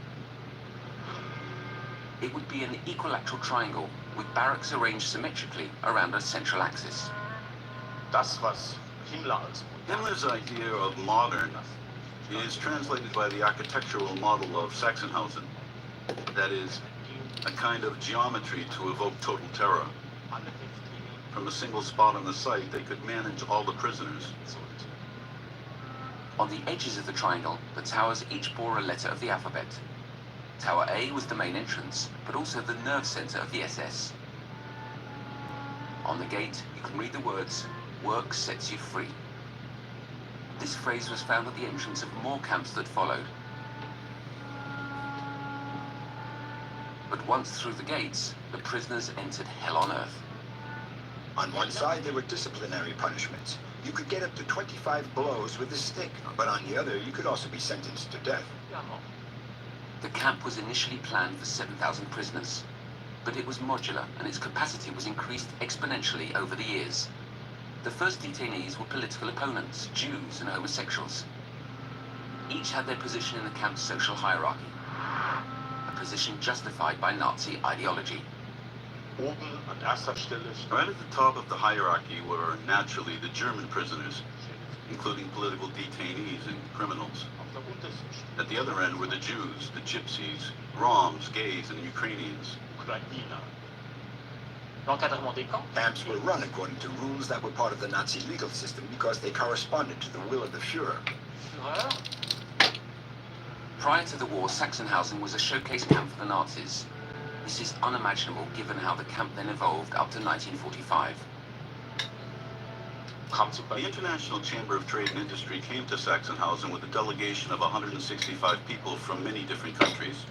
It would be an equilateral triangle with barracks arranged symmetrically around a central axis. Himmler's idea of modern is translated by the architectural model of Sachsenhausen. That is, a kind of geometry to evoke total terror. From a single spot on the site, they could manage all the prisoners. On the edges of the triangle, the towers each bore a letter of the alphabet. Tower A was the main entrance, but also the nerve center of the SS. On the gate, you can read the words, "Work sets you free." This phrase was found at the entrance of more camps that followed. But once through the gates, the prisoners entered hell on earth. On one side, there were disciplinary punishments. You could get up to 25 blows with a stick, but on the other, you could also be sentenced to death. The camp was initially planned for 7,000 prisoners, but it was modular and its capacity was increased exponentially over the years. The first detainees were political opponents, Jews and homosexuals. Each had their position in the camp's social hierarchy, a position justified by Nazi ideology. Right at the top of the hierarchy were naturally the German prisoners, including political detainees and criminals. At the other end were the Jews, the Gypsies, Roms, gays, and Ukrainians. Camps were run according to rules that were part of the Nazi legal system because they corresponded to the will of the Führer. Prior to the war, Sachsenhausen was a showcase camp for the Nazis. This is unimaginable given how the camp then evolved up to 1945. The International Chamber of Trade and Industry came to Sachsenhausen with a delegation of 165 people from many different countries.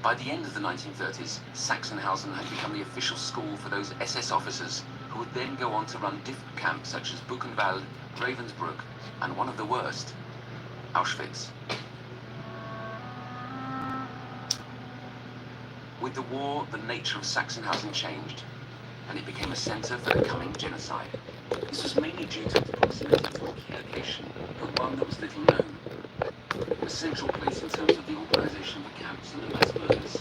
By the end of the 1930s, Sachsenhausen had become the official school for those SS officers who would then go on to run different camps such as Buchenwald, Ravensbrück, and one of the worst, Auschwitz. With the war, the nature of Sachsenhausen changed. and it became a center for the coming genocide. This was mainly due to its proximity to a key location, but one that was little known. A central place in terms of the organization of the camps and the mass murders.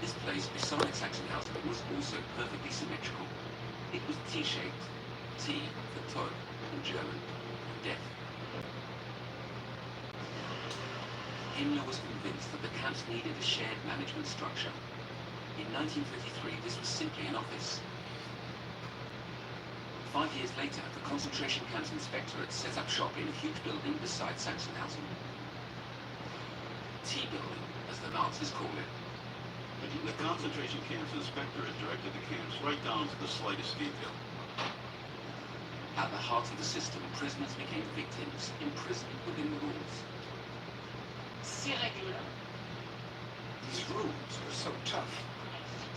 This place, besides Sachsenhausen, was also perfectly symmetrical. It was T-shaped, T for Tod in German, and death. Himmler was convinced that the camps needed a shared management structure. In 1933, this was simply an office. 5 years later, the concentration camps inspectorate set up shop in a huge building beside Sachsenhausen. T-building, as the Nazis called it. The concentration camps inspectorate directed the camps right down to the slightest detail. At the heart of the system, prisoners became victims, imprisoned within the rules. These rules were so tough,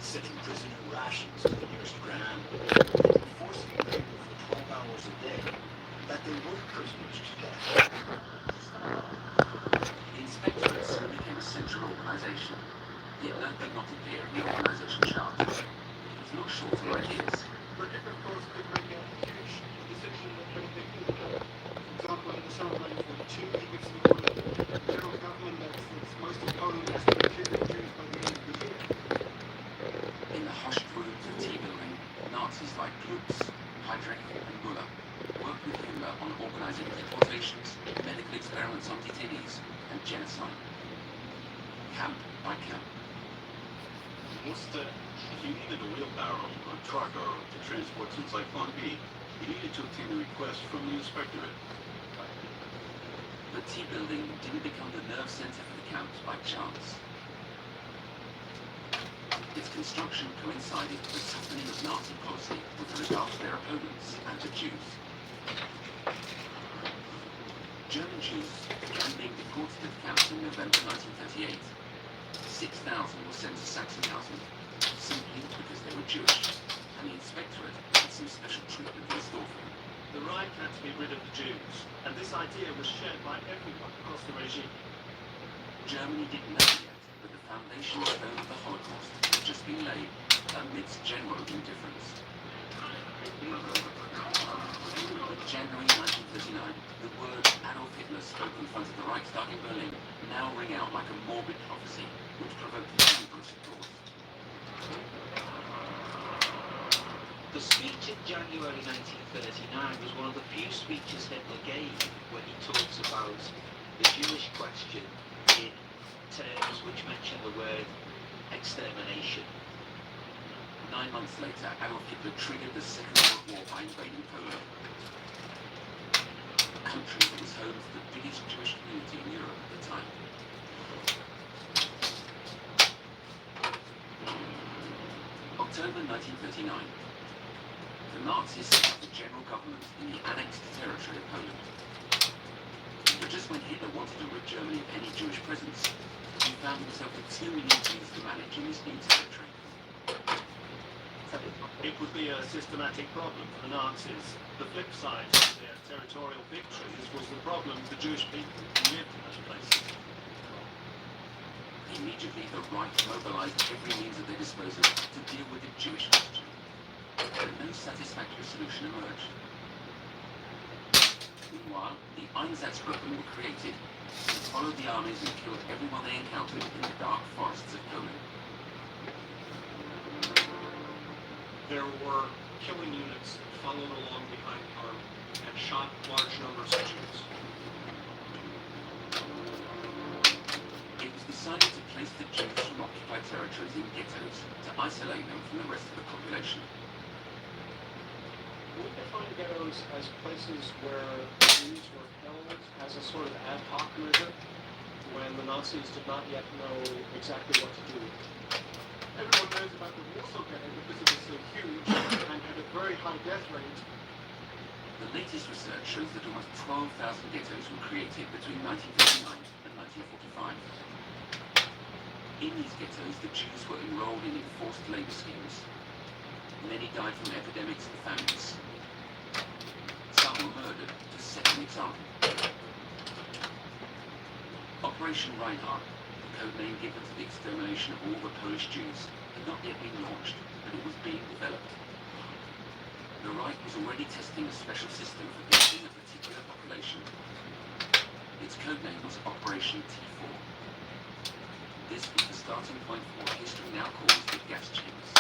setting prisoner rations to the nearest gram, forcing them for 12 hours a day, that they were prisoners to death. The inspectorate soon became a central organization. Hitler did not appear in the organization chart. He was not short of ideas. But if, of course, could make a huge decision that very big thing. For example, in the summer of 1942, he gives the order to the federal government that most of Poland has to be cleared of Jews by the end of the year. In the hushed rooms of T-building, Nazis like Glutz, Heydrich and Müller worked with Himmler on organizing deportations, medical experiments on detainees, and genocide. Camp by camp. If you needed a wheelbarrow or a truck or to transport some Zyklon B, you needed to obtain a request from the inspectorate. The T-building didn't become the nerve center for the camps by chance. Its construction coincided with the softening of Nazi policy with regard to their opponents and to Jews. German Jews began being deported to the camps in November 1938. 6,000 were sent to Sachsenhausen, simply because they were Jewish, and the inspectorate had some special treatment in store for them. The Reich had to be rid of the Jews, and this idea was shared by everyone across the regime. Germany didn't know yet, but the foundation stone of the Holocaust had just been laid amidst general indifference. In January 1939, the word Adolf Hitler spoke in front of the Reichstag in Berlin now rang out like a morbid prophecy, which provoked the numerous applause. The speech in January 1939 was one of the few speeches Hitler gave when he talks about the Jewish question in terms which mention the word extermination. 9 months later, Adolf Hitler triggered the Second World War by invading Poland, a country that was home to the biggest Jewish community in Europe at the time. October 1939. The Nazis set up the general government in the annexed territory of Poland. But just when Hitler wanted to rid Germany of any Jewish presence, he found himself with 2 million Jews to manage in this new territory. It would be a systematic problem for the Nazis. The flip side of their territorial victories was the problem of the Jewish people who lived in those places. Immediately, the Reich mobilized every means at their disposal to deal with the Jewish question. But no satisfactory solution emerged. Meanwhile, the Einsatzgruppen were created and followed the armies and killed everyone they encountered in the dark forests of Poland. There were killing units that followed along behind the army and shot large numbers of Jews. It was decided to place the Jews from occupied territories in ghettos to isolate them from the rest of the population. We define ghettos as places where Jews were held as a sort of ad hoc measure when the Nazis did not yet know exactly what to do with it. Everyone knows about the Warsaw Ghetto because it was so huge and had a very high death rate. The latest research shows that almost 12,000 ghettos were created between 1939 and 1945. In these ghettos, the Jews were enrolled in enforced labor schemes. Many died from epidemics and famines. Some were murdered to set an example. Operation Reinhardt, the code name given to the extermination of all the Polish Jews, had not yet been launched, but it was being developed. The Reich was already testing a special system for building a particular population. Its codename was Operation T4. This was the starting point for what history now calls the gas chambers.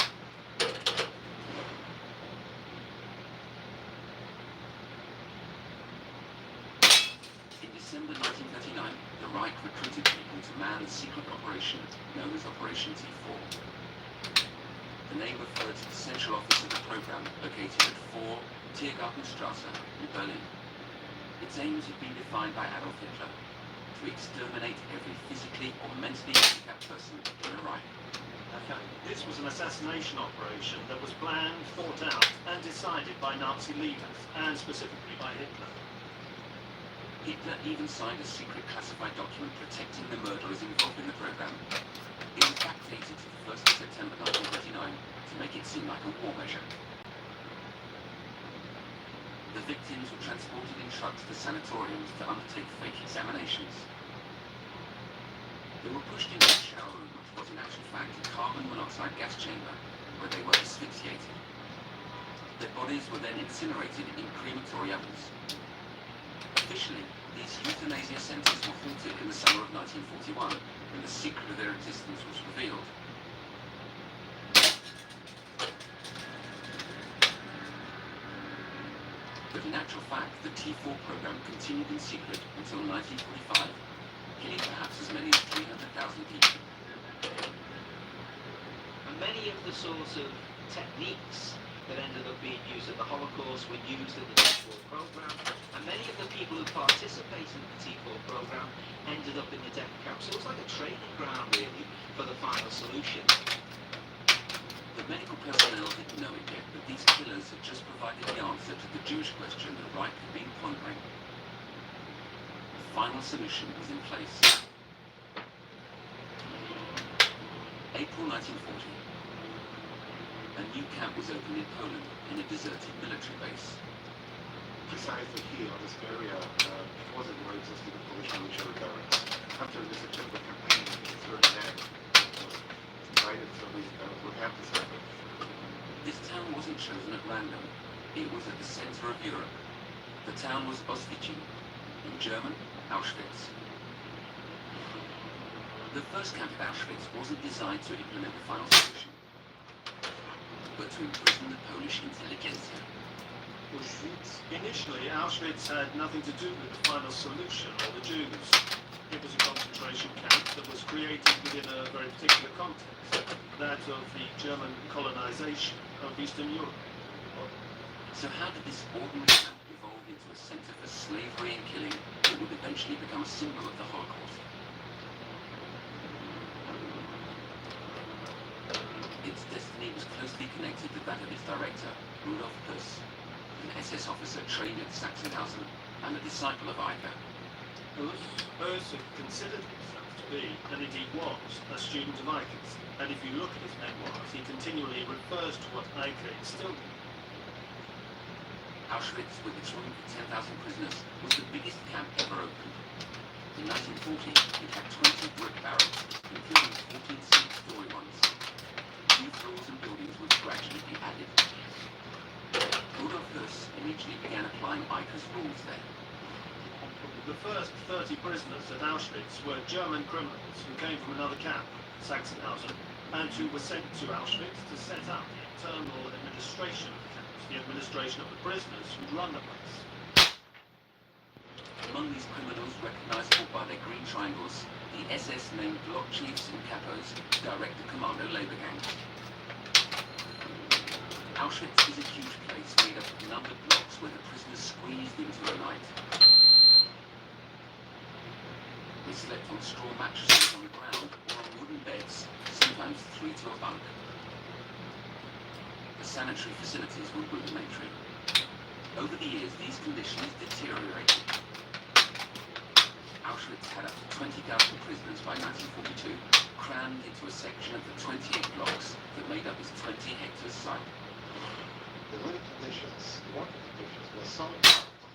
In December 1939, the Reich recruited people to man the secret operation known as Operation T4. The name referred to the central office of the program located at 4 Tiergartenstrasse in Berlin. Its aims had been defined by Adolf Hitler: to exterminate every physically or mentally handicapped person in the Reich. Okay. This was an assassination operation that was planned, thought out, and decided by Nazi leaders, and specifically by Hitler. Hitler even signed a secret classified document protecting the murderers involved in the program. It was backdated to the 1st of September 1939 to make it seem like a war measure. The victims were transported in trucks to sanatoriums to undertake fake examinations. They were pushed into a shower room, which was in actual fact a carbon monoxide gas chamber, where they were asphyxiated. Their bodies were then incinerated in crematory ovens. Officially, these euthanasia centres were halted in the summer of 1941, when the secret of their existence was revealed. But in actual fact, the T4 program continued in secret until 1945, killing perhaps as many as 300,000 people. And many of the sorts of techniques that ended up being used at the Holocaust were used in the T4 program, and many of the people who participated in the T4 program ended up in the death camps. So it was like a training ground, really, for the final solution. The medical personnel didn't know it yet, but these killers had just provided the answer to the Jewish question the Reich had been pondering. The final solution was in place. April 1940. A new camp was opened in Poland, in a deserted military base. Precisely here, in this area, it wasn't where existed the Polish military barracks. After the September campaign, it's very narrow. Right, so these would have this happen. This town wasn't chosen at random. It was at the center of Europe. The town was Auschwitz, in German, Auschwitz. The first camp at Auschwitz wasn't designed to implement the final solution, but to imprison the Polish intelligentsia. Initially, Auschwitz had nothing to do with the final solution or the Jews. It was a concentration camp that was created within a very particular context, that of the German colonization of Eastern Europe. So how did this ordinary camp evolve into a center for slavery and killing that would eventually become a symbol of the Holocaust? Its destiny was closely connected with that of its director, Rudolf Höss, an SS officer trained at Sachsenhausen and a disciple of Eicher. Höss had considered himself to be, and indeed was, a student of Eicher's. And if you look at his memoirs, he continually refers to what Eicher instilled in him. Auschwitz, with its room for 10,000 prisoners, was the biggest camp ever opened. In 1940, it had 20 brick barracks, including 14 single-story ones. New floors and buildings would gradually be added. Rudolf Höss immediately began applying Eicher's rules there. The first 30 prisoners at Auschwitz were German criminals who came from another camp, Sachsenhausen, and who were sent to Auschwitz to set up the internal administration of the camps, the administration of the prisoners who'd run the place. Among these criminals recognizable by their green triangles, the SS named block chiefs and capos direct the commando labor gangs. Auschwitz is a huge place made up of numbered blocks where the prisoners squeezed into a night. They slept on straw mattresses on the ground or on wooden beds, sometimes 3 to a bunk. The sanitary facilities were rudimentary. Over the years, these conditions deteriorated. Auschwitz had up to 20,000 prisoners by 1942, crammed into a section of the 28 blocks that made up its 20 hectare site. The living conditions, the working conditions were so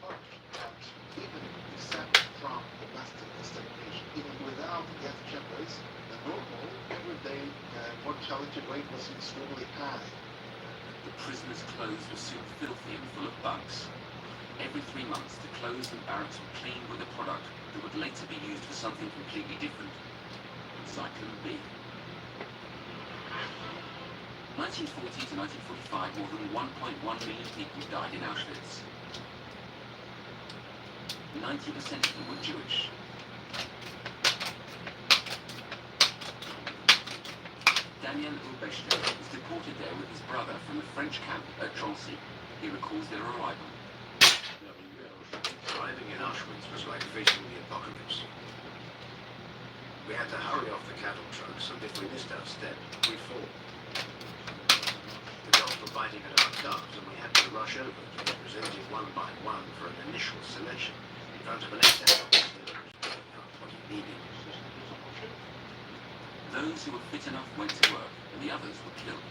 harsh that even separate from domestic extermination, even without the gas chambers, the normal, everyday mortality rate was extremely high. prisoners' clothes were soon filthy and full of bugs. Every 3 months, the clothes and barracks were cleaned with a product that would later be used for something completely different. Cyclone B. 1940 to 1945, more than 1.1 million people died in Auschwitz. 90% of them were Jewish. Daniel Ubeshter was deported there with his brother from the French camp at Drancy. He recalls their arrival. Arriving in Auschwitz was like facing the apocalypse. We had to hurry off the cattle trucks, and if we missed our step, we'd fall. The dogs were biting at our calves, and we had to rush over to be presented one by one for an initial selection in front of an 8,000 what he needed. Those who were fit enough went to work, and the others were killed.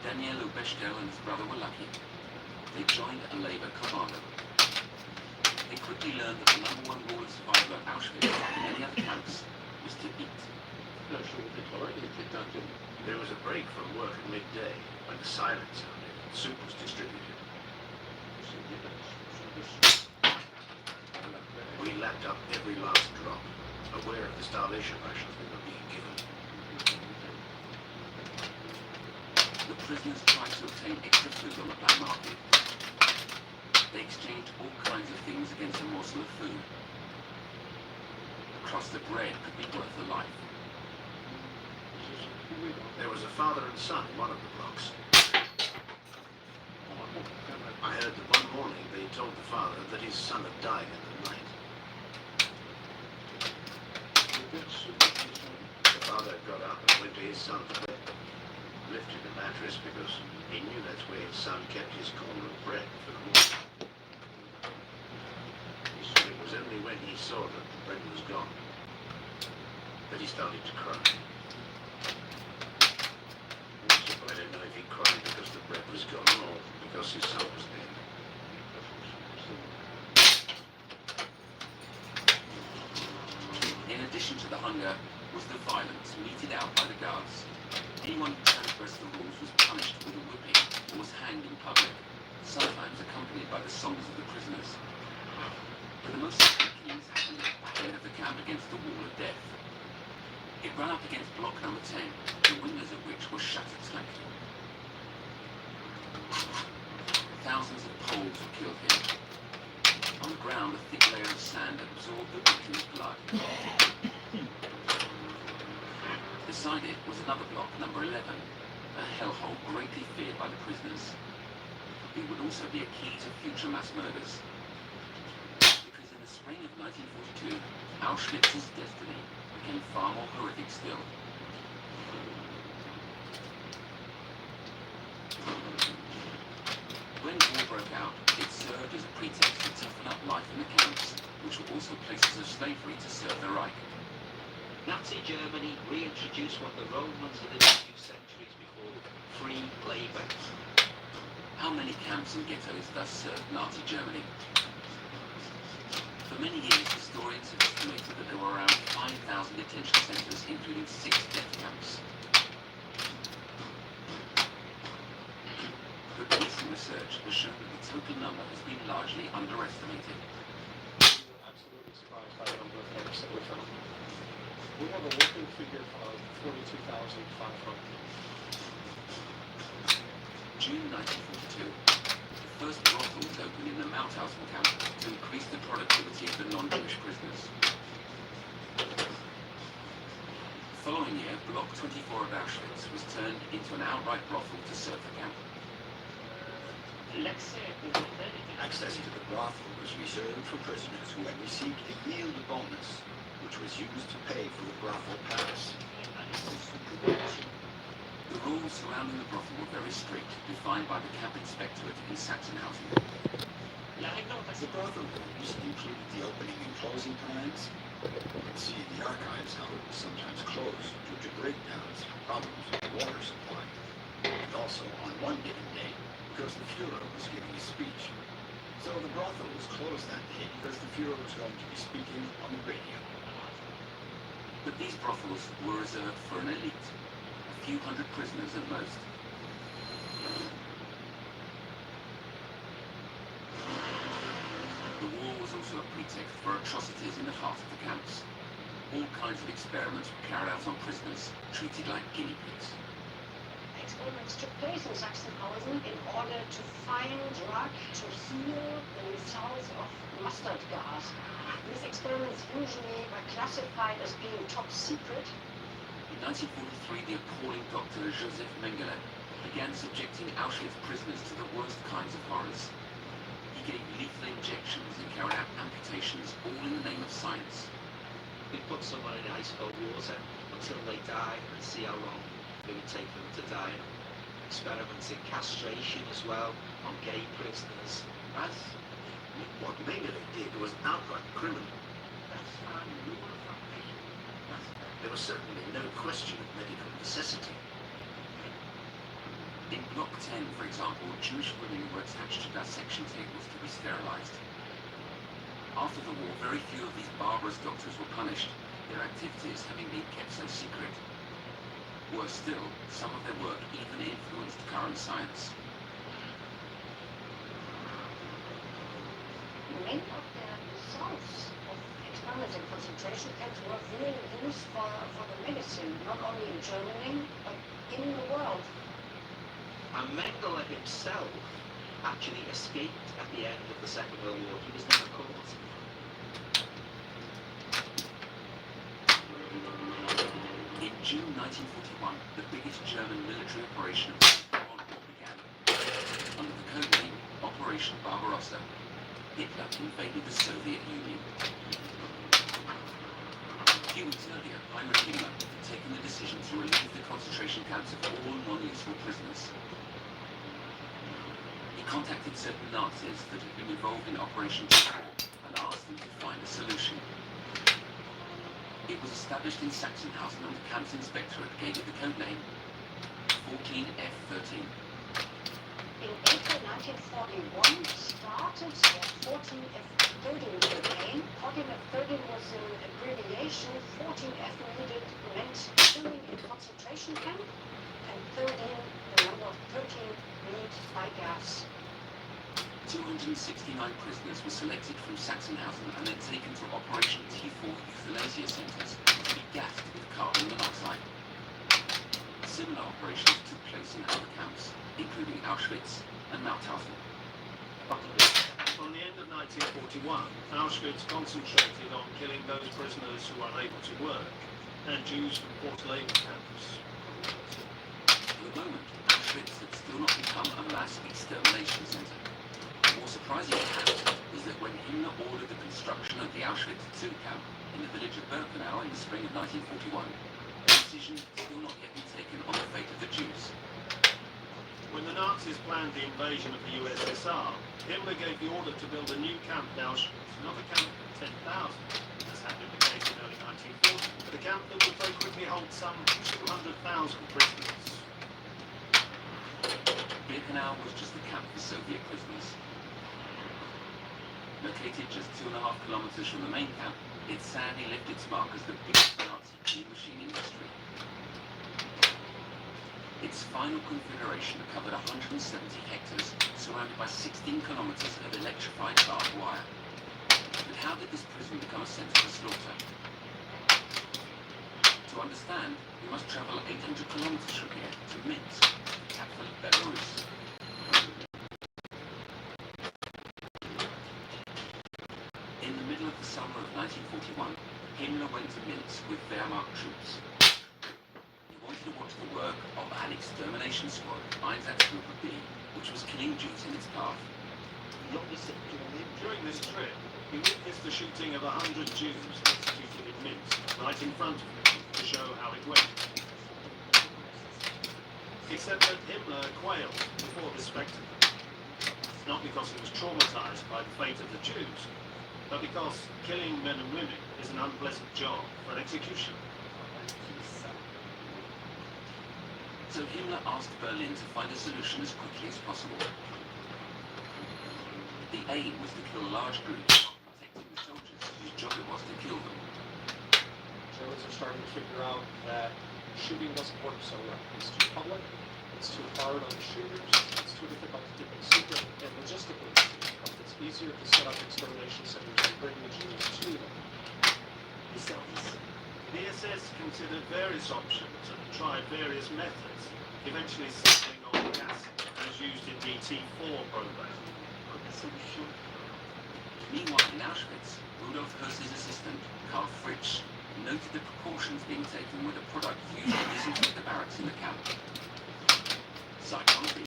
Daniel Ubeshter and his brother were lucky. They joined a labor commando. They quickly learned that the #1 rule of survival at Auschwitz and many other camps was to eat. There was a break from work at midday when the siren sounded and soup was distributed. We lapped up every last drop, aware of the starvation rations we were being given. The prisoners tried to obtain extra food on the black market. They exchanged all kinds of things against a morsel of food. A crust of bread could be worth a life. There was a father and son in one of the blocks. I heard that one morning they told the father that his son had died in the night. The father got up and went to his son's bed, lifted the mattress because he knew that's where his son kept his corner of bread for the morning. It was only when he saw that the bread was gone that he started to cry. I don't know if he cried because the bread was gone or because his son was dead. In addition to the hunger was the violence meted out by the guards. Anyone who transgressed the rules was punished with a whipping or was hanged in public, sometimes accompanied by the songs of the prisoners. But the most significant happened at the back end of the camp against the wall of death. It ran up against block number 10, the windows of which were shattered tightly. Thousands of Poles were killed here. On the ground, a thick layer of sand absorbed the victims' blood. Beside it was another block, number 11, a hellhole greatly feared by the prisoners. It would also be a key to future mass murders. Because in the spring of 1942, Auschwitz's destiny became far more horrific still. When war broke out, it served as a pretext to toughen up life in the camps, which were also places of slavery to serve the Reich. Nazi Germany reintroduced what the Romans in the few centuries called free labor. How many camps and ghettos thus served Nazi Germany? For many years, historians have estimated that there were around 5,000 detention centers, including 6 death camps. But recent research has shown that the total number has been largely underestimated. We were absolutely surprised by the number of camps that we found. We have a working figure of 42,500. June 1942, the first brothel was opened in the Mauthausen camp to increase the productivity of the non-Jewish prisoners. The following year, Block 24 of Auschwitz was turned into an outright brothel to serve the camp. Access to the brothel was reserved for prisoners who had received a yield bonus, which was used to pay for the brothel pass. The rules surrounding the brothel were very strict, defined by the camp inspectorate in Sachsenhausen. The brothel rules included the opening and closing times. You can see in the archives how it was sometimes closed due to breakdowns and problems with the water supply. And also on one given day, because the Fuhrer was giving a speech. So the brothel was closed that day because the Fuhrer was going to be speaking on the radio. But these brothels were reserved for an elite, a few hundred prisoners at most. also a pretext for atrocities in the heart of the camps. All kinds of experiments were carried out on prisoners, treated like guinea pigs. Experiments took place in Sachsenhausen in order to find drug to heal the results of mustard gas. These experiments usually are classified as being top secret. In 1943, the appalling Dr. Joseph Mengele began subjecting Auschwitz prisoners to the worst kinds of horrors. He gave lethal injections and carried out amputations, all in the name of science. We put someone in ice cold water until they die and see how long it would take them to die. Experiments in castration as well on gay prisoners. What Mengele did was outright criminal. There was certainly no question of medical necessity. In Block 10, for example, Jewish women were attached to dissection tables to be sterilized. After the war, very few of these barbarous doctors were punished, their activities having been kept so secret. Worse still, some of their work even influenced current science. Many of the results of experiments in concentration camps were being used for the medicine, not only in Germany, but in the world. And Mengele himself actually escaped at the end of the Second World War. He was never caught. In June 1941, the biggest German military operation of the War began. Under the code name Operation Barbarossa, Hitler invaded the Soviet Union. A few weeks earlier, Heinrich Himmler had taken the decision to relieve the concentration camps of all non-useful prisoners. He contacted certain Nazis that had been involved in Operation Barbarossa and asked them to find a solution. It was established in Sachsenhausen, and the camp's inspectorate gave it the code name 14F13. In April 1941 started the 14F13 campaign. 14F13 was an abbreviation. 14F meant killing in concentration camp, and 13, the number of 13, meant by gas. 269 prisoners were selected from Sachsenhausen and then taken to Operation T4 euthanasia centers to be gassed with carbon monoxide. Similar operations took place in other camps, including Auschwitz and Mauthausen. From the end of 1941, Auschwitz concentrated on killing those prisoners who were unable to work and Jews from forced labor camps. For the moment, Auschwitz had still not become a mass extermination center. More surprising perhaps is that when Himmler ordered the construction of the Auschwitz II camp in the village of Birkenau in the spring of 1941, a decision had still not yet been taken on the fate of the Jews. When the Nazis planned the invasion of the USSR, Himmler gave the order to build a new camp in Auschwitz, not a camp of 10,000, as had been the case in early 1940, but a camp that would very quickly hold some 200,000 prisoners. Birkenau was just a camp for Soviet prisoners. Located just 2.5 kilometers from the main camp, it sadly left its mark as the biggest Nazi killing machine in history. Its final configuration covered 170 hectares, surrounded by 16 kilometers of electrified barbed wire. But how did this prison become a center for slaughter? To understand, we must travel 800 kilometers from here to Minsk, the capital of Belarus. In the middle of the summer of 1941, Himmler went to Minsk with Wehrmacht troops. He wanted to watch the work of an extermination squad, Einsatzgruppe B, which was killing Jews in its path. During this trip, he witnessed the shooting of 100 Jews executed in Minsk, right in front of him, to show how it went. Except that Himmler quailed before this spectacle. Not because he was traumatized by the fate of the Jews, but because killing men and women is an unpleasant job for an executioner. So Himmler asked Berlin to find a solution as quickly as possible. The aim was to kill large groups, protecting the soldiers whose job it was to kill them. Germans are starting to figure out that shooting doesn't work so well. It's too public, it's too hard on the shooters, it's too were difficult to keep in secret, and logistically difficult. It's easier to set up extermination centers and bring the Jews to them. The SS considered various options and tried various methods, eventually settling on gas as used in the T4 program. Meanwhile, in Auschwitz, Rudolf Höss's assistant, Karl Fritsch, noted the precautions being taken with a product used to disinfect the barracks in the camp. Zyklon B.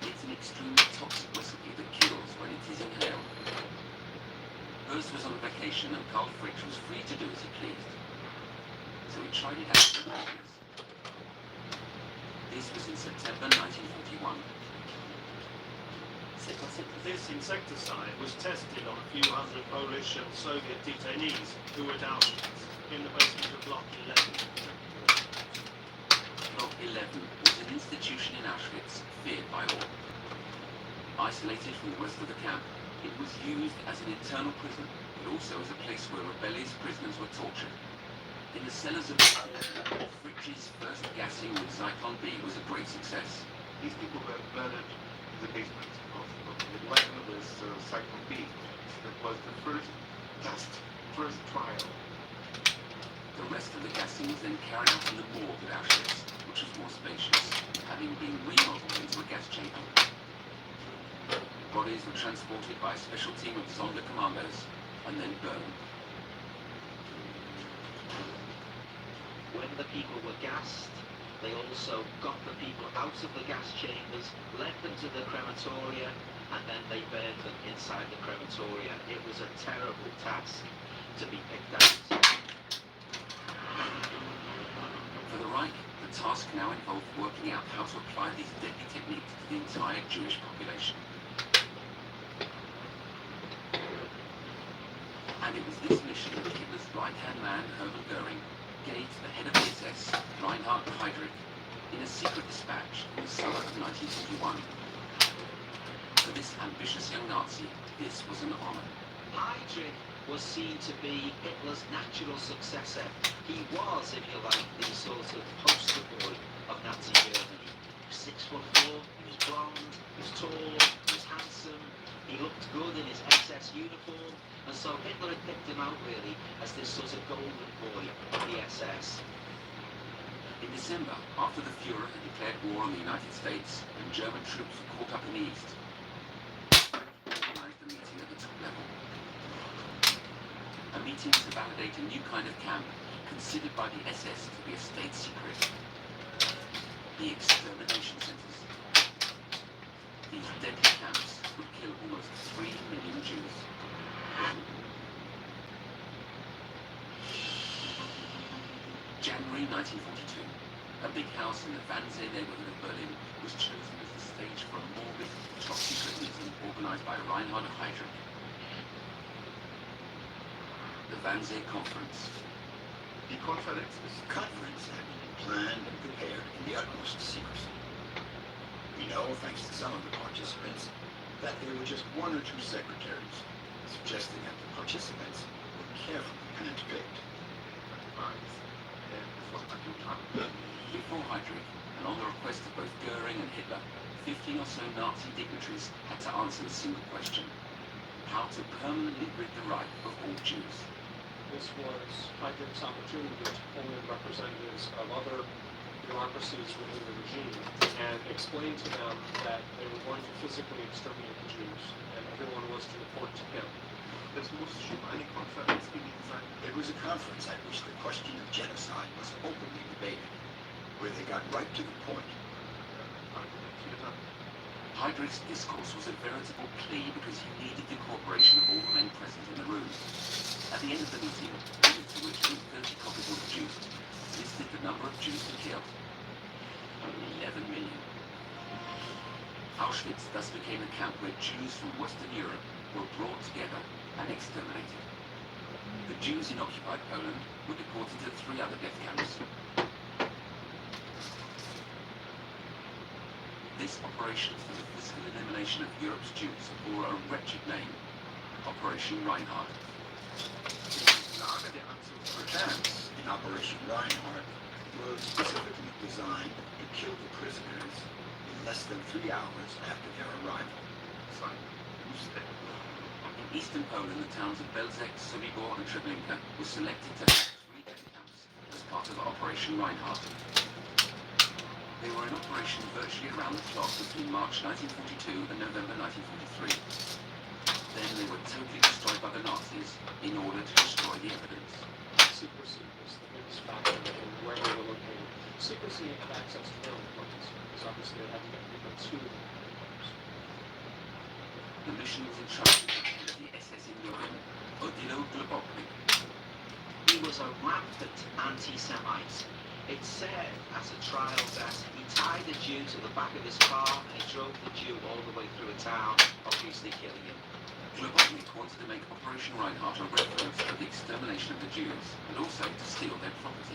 It's an extremely toxic recipe that kills when it is inhaled. Höss was on vacation and Karl Fritsch was free to do as he pleased. So he tried it out for business. This was in September 1941. This insecticide was tested on a few hundred Polish and Soviet detainees who were at Auschwitz in the basement of Block 11. Block 11 was an institution in Auschwitz feared by all. Isolated from the rest of the camp, it was used as an internal prison, but also as a place where rebellious prisoners were tortured. In the cellars of Fritsch's first gassing with Zyklon B was a great success. These people were murdered in the basement of 11 with Zyklon B. That was the first trial. The rest of the gassing was then carried out in the morgue at Auschwitz, which was more spacious, having been remodeled into a gas chamber. Bodies were transported by a special team of Sonderkommandos and then burned. When the people were gassed, they also got the people out of the gas chambers, led them to the crematoria, and then they burned them inside the crematoria. It was a terrible task to be picked out. For the Reich, the task now involved working out how to apply these deadly techniques to the entire Jewish population. And it was this mission that Hitler's right-hand man, Hermann Göring, gave to the head of the SS, Reinhard Heydrich, in a secret dispatch in the summer of 1941. For this ambitious young Nazi, this was an honor. Heydrich was seen to be Hitler's natural successor. He was, if you like, the sort of poster boy of Nazi Germany. He was 6'4", he was blonde, he was tall, he was handsome, he looked good in his SS uniform, and so Hitler had picked him out really as this sort of golden boy of the SS. In December, after the Fuhrer had declared war on the United States and German troops were caught up in the East, he organized a meeting at the top level. A meeting to validate a new kind of camp considered by the SS to be a state secret. The extermination centers. These deadly camps would kill almost 3 million Jews. January 1942. A big house in the Wannsee neighborhood of Berlin was chosen as the stage for a morbid, top-secret meeting organized by Reinhard Heydrich. The Wannsee Conference. The conference had been planned and prepared in the utmost secrecy. We know, thanks to some of the participants, that there were just 1 or 2 secretaries, suggesting that the participants would carefully penetrate. Before Heydrich, and on the request of both Göring and Hitler, 15 or so Nazi dignitaries had to answer the single question: how to permanently rid the Reich of all Jews. This was Heydrich's opportunity to pull in representatives of other bureaucracies within the regime and explain to them that they were going to physically exterminate the Jews, and everyone was to report to him. Das muss schon eine Konferenz gewesen sein. It was a conference at which the question of genocide was openly debated, where they got right to the point. Heydrich's discourse was a veritable plea because he needed the cooperation of all the men present in the room. At the end of the meeting, minutes to which 30 copies were produced, listed the number of Jews to kill: 11 million. Auschwitz thus became a camp where Jews from Western Europe were brought together and exterminated. The Jews in occupied Poland were deported to 3 other death camps. This operation for the physical elimination of Europe's Jews bore a wretched name: Operation Reinhard. The camps in Operation Reinhard were specifically designed to kill the prisoners less than 3 hours after their arrival. In eastern Poland, the towns of Belzec, Sobibor and Treblinka were selected to have 3 death camps as part of Operation Reinhardt. They were in operation virtually around the clock between March 1942 and November 1943. Then they were totally destroyed by the Nazis in order to destroy the evidence. Secrecy was the biggest factor in where they were located. Secrecy and access to military weapons, because obviously they had to get people to the camps. The mission was in charge of the SS in Leuven, Odilo Globoknik. He was a rampant anti-Semite. It's said at a trial that he tied a Jew to the back of his car and he drove the Jew all the way through a town, obviously killing him. Globoknik wanted to make Operation Reinhardt a reference to the extermination of the Jews and also to steal their property.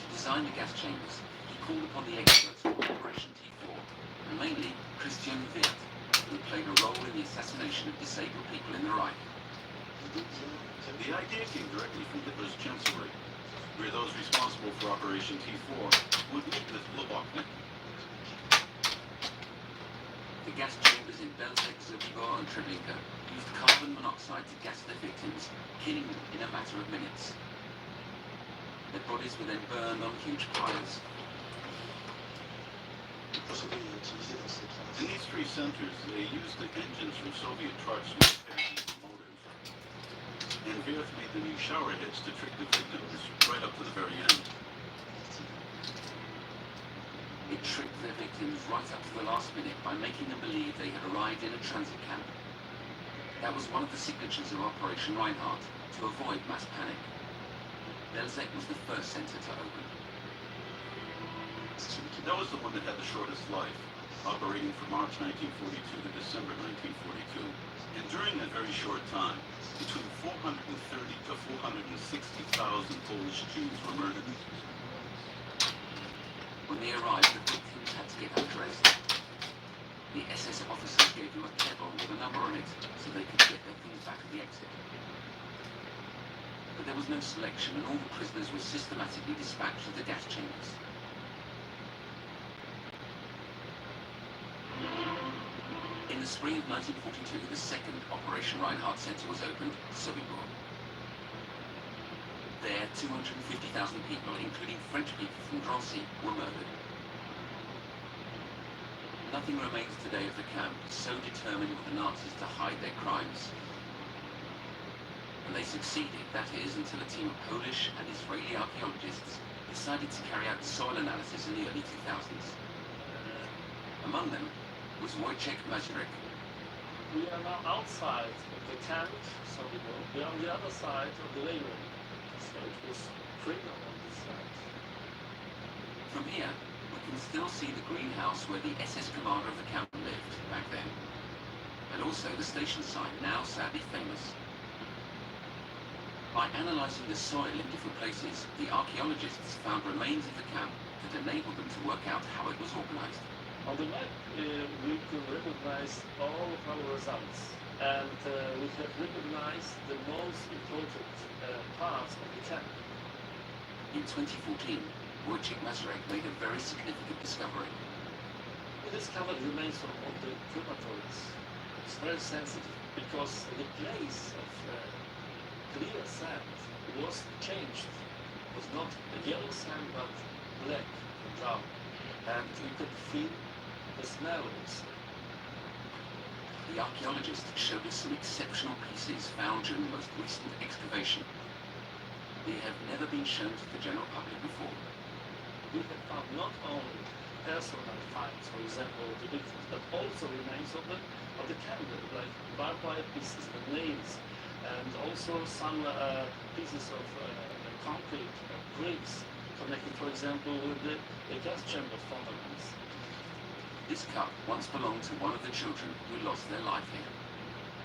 To design the gas chambers, he called upon the experts of Operation T4, and mainly Christian Wirth, who played a role in the assassination of disabled people in the Reich. The idea came directly from Hitler's chancellery, where those responsible for Operation T4 would meet with Globoknik. The gas chambers in Belzec, Sobibor and Treblinka used carbon monoxide to gas their victims, killing them in a matter of minutes. Their bodies were then burned on huge pyres. In these 3 centers, they used the engines from Soviet trucks with diesel motors. And Wirth made them use shower heads to trick the victims right up to the very end. It tricked their victims right up to the last minute by making them believe they had arrived in a transit camp. That was one of the signatures of Operation Reinhardt, to avoid mass panic. Belzec was the first center to open. That was the one that had the shortest life, operating from March 1942 to December 1942. And during that very short time, between 430 to 460,000 Polish Jews were murdered. When they arrived, the victims had to get undressed. The SS officers gave them a kettle with a number on it, so they could get their things back at the exit. But there was no selection, and all the prisoners were systematically dispatched to the gas chambers. In the spring of 1942, the second Operation Reinhardt Center was opened, Sobibor. There, 250,000 people, including French people from Drancy, were murdered. Nothing remains today of the camp, so determined were the Nazis to hide their crimes. And they succeeded, that is, until a team of Polish and Israeli archaeologists decided to carry out soil analysis in the early 2000s. Among them was Wojciech Mazurek. We are now outside of the tent, Sobibor. We are on the other side of the railway. So it was freedom on this side. From here, we can still see the greenhouse where the SS commander of the camp lived back then. And also the station sign, now sadly famous. By analysing the soil in different places, the archaeologists found remains of the camp that enabled them to work out how it was organised. On the map, we can recognize all of our results, and we have recognized the most important parts of the camp. In 2014, Wojciech Mazurek made a very significant discovery. We discovered remains of the crematories. It's very sensitive because the place of clear sand was changed. It was not yellow sand but black and brown, and you could feel the smells. The archaeologists showed us some exceptional pieces found during the most recent excavation. They have never been shown to the general public before. We have found not only personal finds, for example, the victims, but also remains of the candle, like barbed wire pieces, the nails, and also some pieces of concrete bricks connected, for example, with the gas chamber fundaments. This cup once belonged to one of the children who lost their life here.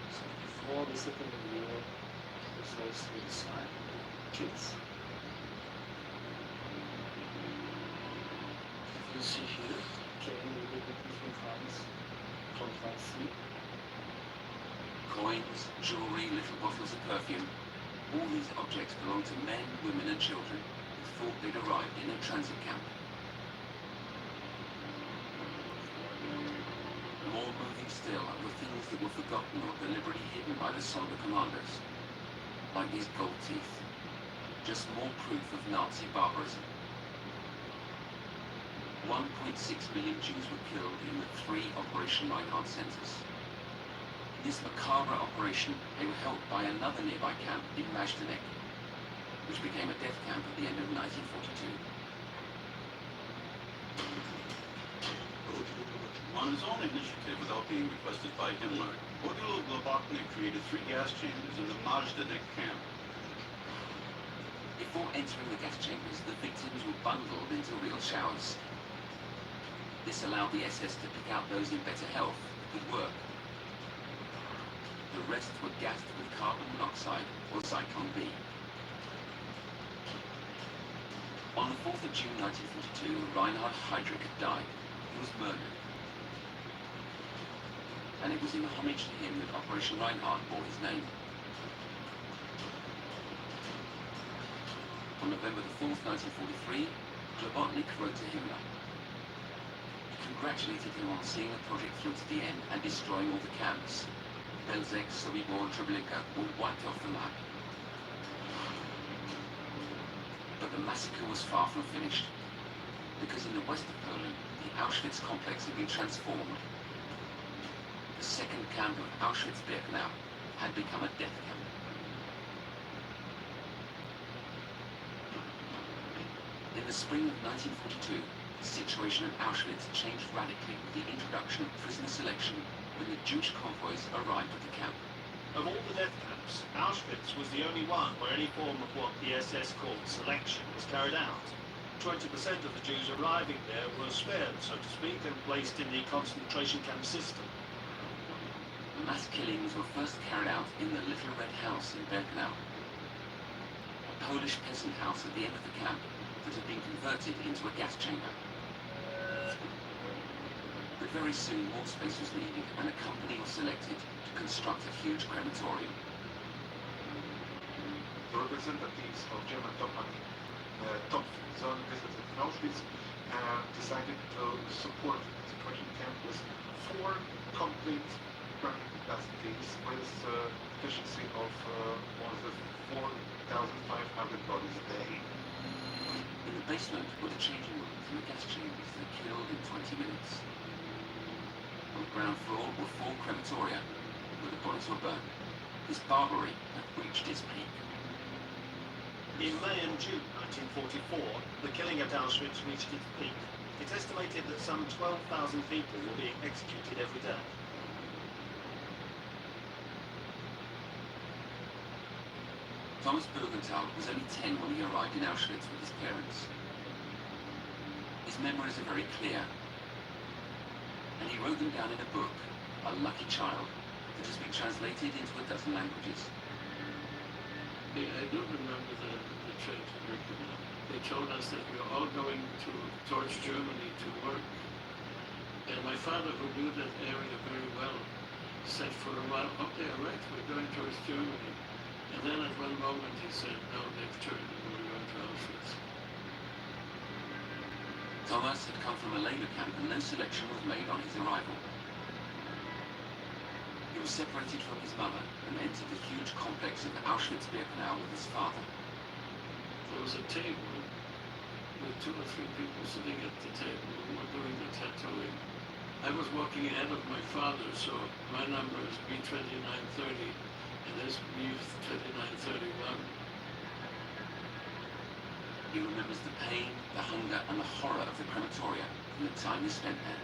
So before the Second World War, this was inside kids. You see here, came with the different kinds from Drancy. Coins, jewellery, little bottles of perfume. All these objects belonged to men, women and children who thought they'd arrived in a transit camp. nothing still of the things that were forgotten or deliberately hidden by the somber commanders, like these gold teeth. Just more proof of Nazi barbarism. 1.6 million Jews were killed in the 3 Operation Reinhardt centers. In this macabre operation, they were helped by another nearby camp in Majdanek, which became a death camp at the end of 1942. On his own initiative, without being requested by Himmler, Odilo Globoknik created 3 gas chambers in the Majdanek camp. Before entering the gas chambers, the victims were bundled into real showers. This allowed the SS to pick out those in better health who could work. The rest were gassed with carbon monoxide or Zyklon B. On the 4th of June 1942, Reinhard Heydrich had died. He was murdered. And it was in homage to him that Operation Reinhardt bore his name. On November the 4th, 1943, Globoknik wrote to Himmler. He congratulated him on seeing the project through to the end and destroying all the camps. Belzec, Sobibor, and Treblinka were wiped off the map. But the massacre was far from finished, because in the west of Poland, the Auschwitz complex had been transformed. The second camp of Auschwitz-Birkenau had become a death camp. In the spring of 1942, the situation at Auschwitz changed radically with the introduction of prisoner selection when the Jewish convoys arrived at the camp. Of all the death camps, Auschwitz was the only one where any form of what the SS called selection was carried out. 20% of the Jews arriving there were spared, so to speak, and placed in the concentration camp system. The mass killings were first carried out in the Little Red House in Birkenau, a Polish peasant house at the end of the camp that had been converted into a gas chamber. But very soon more space was needed and a company was selected to construct a huge crematorium. The representatives of German top zone visited Auschwitz decided to support the concentration camp with 4 complete burning capacities with efficiency of more than 4,500 bodies a day. In the basement were the changing rooms and the gas chambers that killed in 20 minutes. On the ground floor were 4 crematoria where the bodies were burned. This barbarity had reached its peak. In May and June 1944, the killing at Auschwitz reached its peak. It's estimated that some 12,000 people were being executed every day. Thomas Bergenthal was only 10 when he arrived in Auschwitz with his parents. His memories are very clear, and he wrote them down in a book, A Lucky Child, that has been translated into a dozen languages. I do remember the train to Birkenau. They told us that we were all going towards Germany to work. And my father, who knew that area very well, said for a while, okay, all right, we're going towards Germany. And then at one moment he said, no, they've turned and we're going to Auschwitz. Thomas had come from a labor camp and no selection was made on his arrival. He was separated from his mother and entered the huge complex of Auschwitz-Birkenau with his father. There was a table with 2 or 3 people sitting at the table who were doing the tattooing. I was walking ahead of my father, so my number is B2930, and this B2931. He remembers the pain, the hunger, and the horror of the crematoria from the time he spent there.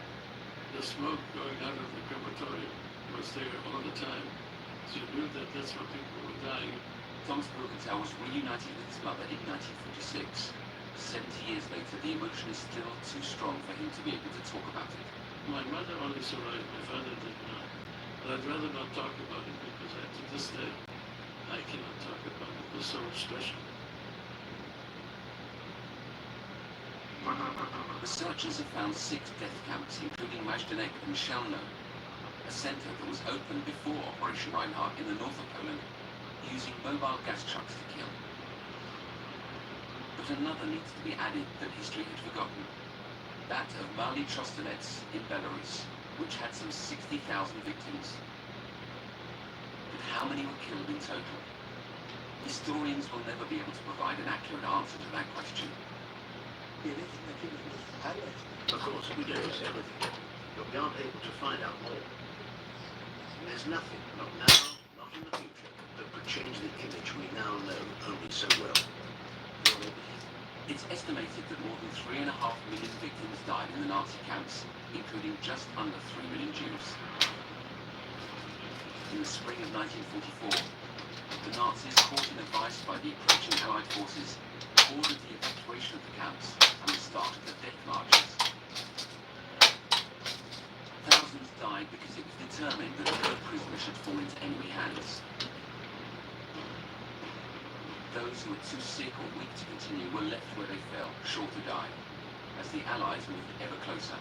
The smoke going out of the crematorium was there all the time, so you knew that that's where people were dying. Thomas Bergenthal was reunited with his mother in 1946. 70 years later, the emotion is still too strong for him to be able to talk about it. My mother only survived, my father did not. But I'd rather not talk about it because to this day, I cannot talk about it. It was so special. Researchers have found 6 death camps, including Majdanek and Chelmno, a centre that was opened before Operation Reinhardt in the north of Poland, using mobile gas trucks to kill. But another needs to be added that history had forgotten, that of Mali Trostanets in Belarus. which had some 60,000 victims. But how many were killed in total? Historians will never be able to provide an accurate answer to that question. Of course, we don't know everything, but we aren't able to find out more. There's nothing, not now, not in the future, that could change the image we now know only so well. It's estimated that more than 3.5 million victims died in the Nazi camps, including just under 3 million Jews. In the spring of 1944, the Nazis, caught in a vice by the approaching Allied forces, ordered the evacuation of the camps and the start of the death marches. Thousands died because it was determined that no prisoner should fall into enemy hands. Those who were too sick or weak to continue were left where they fell, sure to die, as the Allies moved ever closer.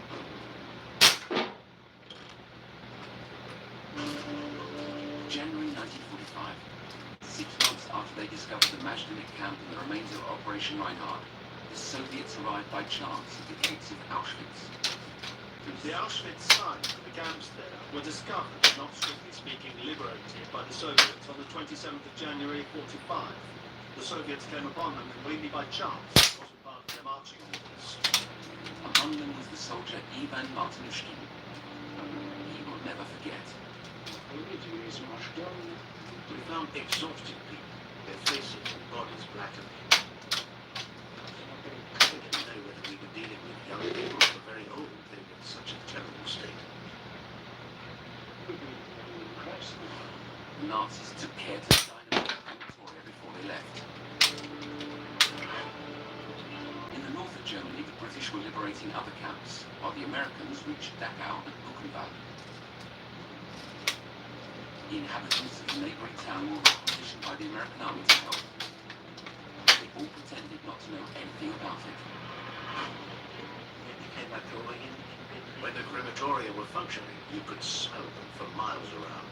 January 1945, 6 months after they discovered the Majdanek camp and the remains of Operation Reinhard, the Soviets arrived by chance at the gates of Auschwitz. The Auschwitz sites and the camps there were discovered, not strictly speaking liberated, by the Soviets on the 27th of January 45. The Soviets came upon them completely by chance. It wasn't part of their marching orders. Among them was the soldier Ivan Martinushkin. He will never forget. We found exhausted people, their faces and bodies blackened. We didn't know whether we were dealing with young people or very old people in such a terrible state. The Nazis took care to dynamite the crematoria before they left. In the north of Germany, the British were liberating other camps, while the Americans reached Dachau and Buchenwald. The inhabitants of the neighbouring town were requisitioned by the American army to help. They all pretended not to know anything about it. When the crematoria were functioning, you could smell them for miles around.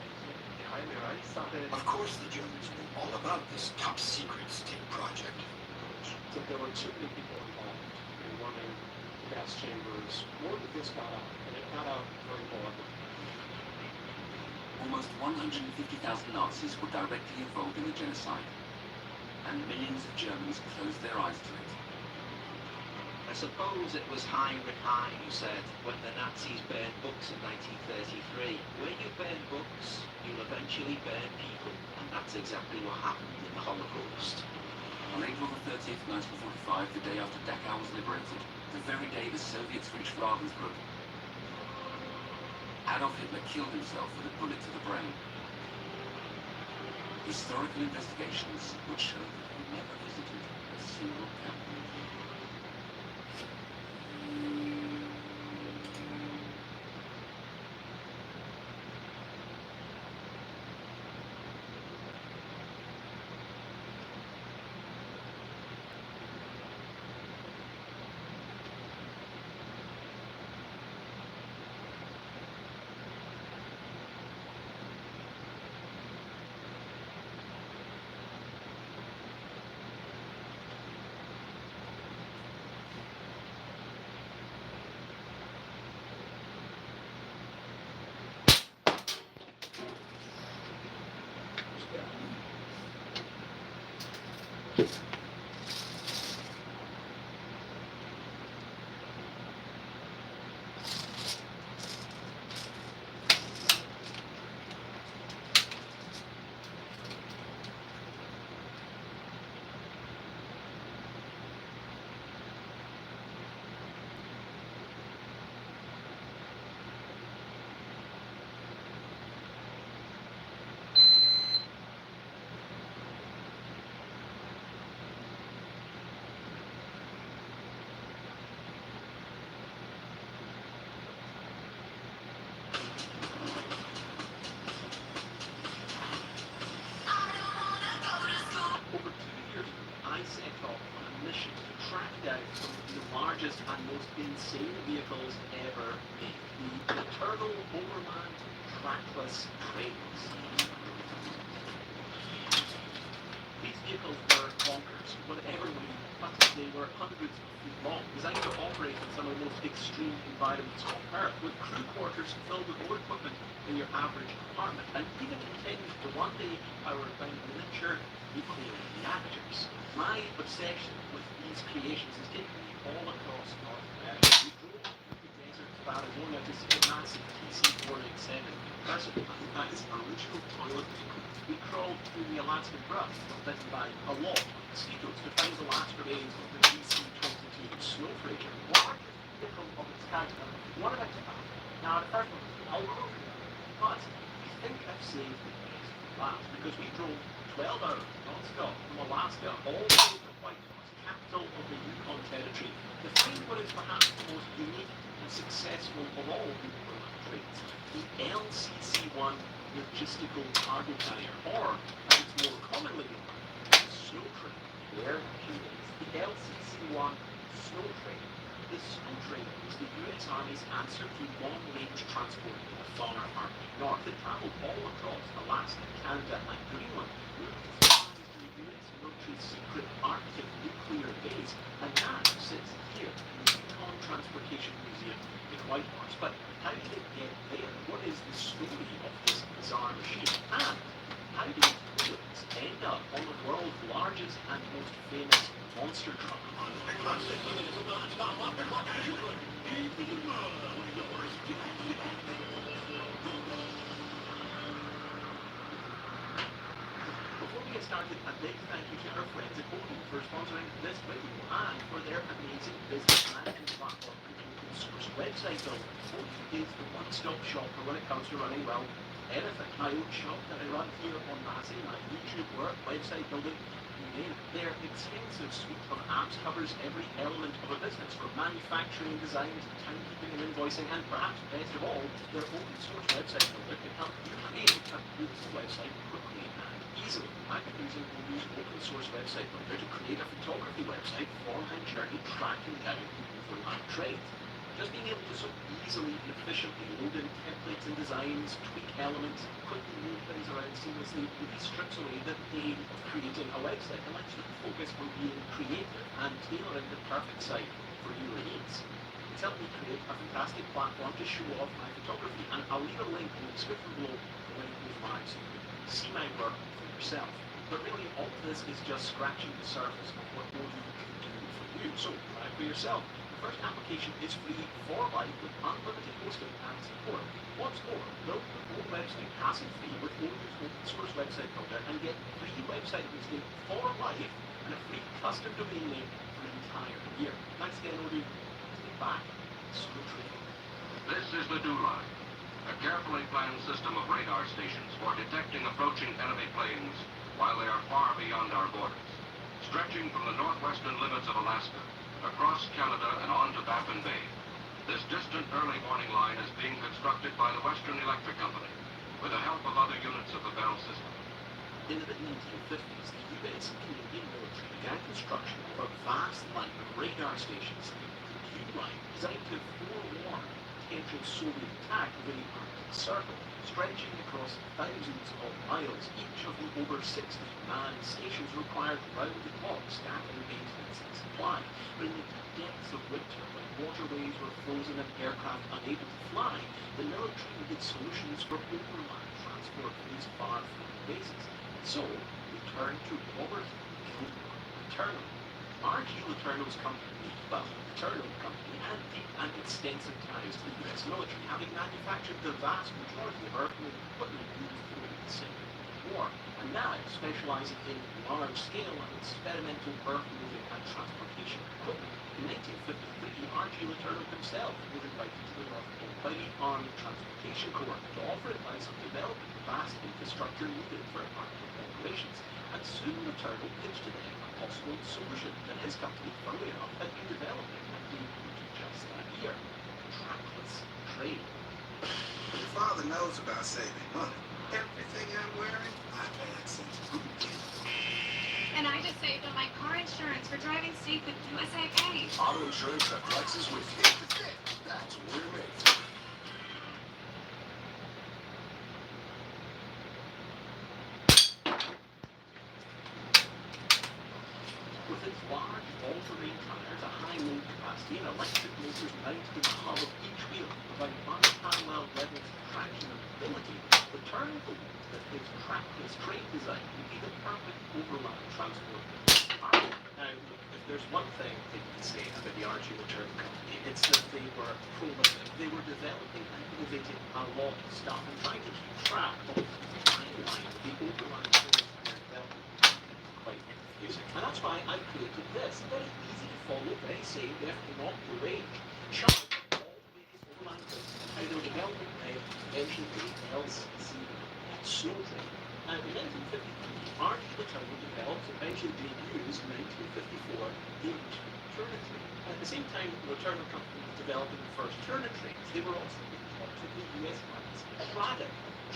Of course the Germans knew all about this top-secret state project. So there were too many people involved in running gas chambers. More of this got out, and it got out very broadly. Almost 150,000 Nazis were directly involved in the genocide, and millions of Germans closed their eyes to it. I suppose it was Heinrich Heine who said, when the Nazis burned books in 1933, when you burn books, you'll eventually burn people. And that's exactly what happened in the Holocaust. On April the 30th, 1945, the day after Dachau was liberated, the very day the Soviets reached Ravensbrück, Adolf Hitler killed himself with a bullet to the brain. Historical investigations would show that he never visited a single camp. Largest and most insane vehicles ever made. The Turtle Overland trackless trains. These vehicles were bonkers, whatever way you but they were hundreds of feet long, designed to operate in some of the most extreme environments on Earth, with crew quarters filled with more equipment than your average apartment, and even intended to one day power by miniature nuclear reactors. My obsession with these creations has taken me all across North America. We drove through the desert of Arizona to see a massive TC-487 compressor plant. That is original toilet paper. We crawled through the Alaskan brush, bitten by a lot of mosquitoes, to find the last remains of the DC-22 snowflaker. What vehicle of its kind? What about that? Now, the first one, I'll go over there. But I think I've saved the best for last, because we drove 12 hours non-stop from Alaska all the way to Whitehorse, capital of the Yukon Territory, to find what is perhaps the most unique and successful of all the overland trades, the LCC-1 logistical cargo carrier, or, as it's more commonly known, the snow train. There she is, the LCC-1 snow train. The snow train is the US Army's answer to long-range transport in the far Arctic North. It travelled all across Alaska, Canada, and Greenland, moved supplies to the US military's secret Arctic nuclear base, and now sits here in the Yukon Transportation Museum in Whitehorse. But how did it get there? What is the story of this bizarre machine? And how did toilets end up on the world's largest and most famous monster truck? Before we get started, a big thank you to our friends at Odoo for sponsoring this video and for their amazing business management platform and open source website builder. Odoo is the one-stop shop for when it comes to running, well, anything. My own shop that I run here on Massey, my YouTube work, website building, you name it. Their extensive suite of apps covers every element of a business, from manufacturing, design to timekeeping and invoicing, and perhaps best of all, their open source website builder can help you create a beautiful website quickly and easily. I've been using Odoo's open source website builder to create a photography website for my journey tracking down overland trades. Just being able to so easily and efficiently load in templates and designs, tweak elements, quickly move things around seamlessly really strips away the pain of creating a website and lets you focus on being creative and tailoring the perfect site for your needs. It's helped me create a fantastic platform to show off my photography, and I'll leave a link in the description below for when it goes live so you can see my work for yourself. But really, all of this is just scratching the surface of what Odoo can do for you. So, try it for yourself. The first application is free for life with unlimited hosting and support. What's more, build your own website hassle-free with Odoo's open source website builder and get free website hosting for life and a free custom domain name for an entire year. Thanks again, Odoo. Take back Snow Train. This is the DO line, a carefully planned system of radar stations for detecting approaching enemy planes while they are far beyond our borders, stretching from the northwestern limits of Alaska, across Canada and on to Baffin Bay. This distant early warning line is being constructed by the Western Electric Company with the help of other units of the Bell system. In the mid-1950s, the US and Canadian military began construction of a vast line of radar stations, the DO line, designed to forewarn potential Soviet attack over the Arctic Circle, stretching across thousands of miles. Each of the over 60 manned stations required round-the-clock staff and maintenance and supply. But in the depths of winter, when waterways were frozen and aircraft unable to fly, the military needed solutions for overland transport for these far-flung bases. So, we turned to Robert Letourneau. R.G. Letourneau's company, well, Letourneau Company, had deep and extensive ties to the US military, having manufactured the vast majority of earthmoving equipment used during the Second World War, and now specializing in large-scale and experimental earth-moving and transportation equipment. In 1953, R.G. Letourneau himself was invited to the North Pole by the Army Transportation Corps to offer advice on developing the vast infrastructure needed for Arctic operations, and soon Letourneau pitched to them a possible solution that his company, funnily enough, had been developing and debuted just that year: trackless trade. Your father knows about saving money. Everything I'm wearing, I've had since boot camp. And I just saved on my car insurance for driving safe with USA Pay. Auto insurance that flexes with you. That's what we're made for. With its large all-terrain tires, a high load capacity, and electric motors mounted in the hull of each wheel, providing unparalleled levels of traction and mobility. The turn believed that his train design would be the perfect overland transport. Now, if there's one thing that you can say about the Archie Return Company, it's that they were prolific. They were developing and innovating a lot of stuff and trying to keep track of the timeline of the overland trains and their development. Quite confusing. And that's why I created this. Very easy to follow, very safe, therefore not your range. Chart all the various overland trains and how their development made mention the LCC Snow Train. Now, in 1953, Archie Return developed and eventually debuts in 1954 the Turner train. At the same time, the Turner Company was developing the first Turner trains, they were also being talked to the US markets.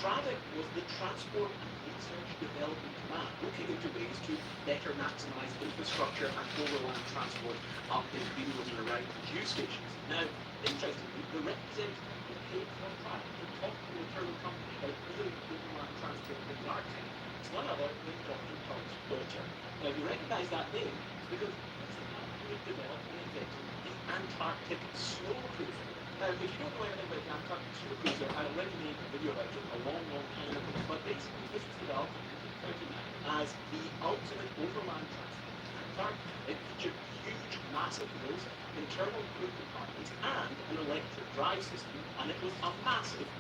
TRADIC was the Transport and Research Development Command, looking into ways to better maximize infrastructure and overland transport up in fields and around the Jew stations. Now, interestingly, the representative who paid for TRADIC to talk to the Turner Company about building overland transport in the Arctic. It's none other than Dr. Thomas Wilter. Now, you recognise that name because he's the man who had developed and invented the Antarctic snow cruiser. Now, if you don't know anything about the Antarctic snow cruiser, I already made a video about it a long, long time ago. But basically, this was developed in 1939 as the ultimate overland transport in Antarctica. It featured huge, massive wheels, internal crew compartments, and an electric drive system, and it was a massive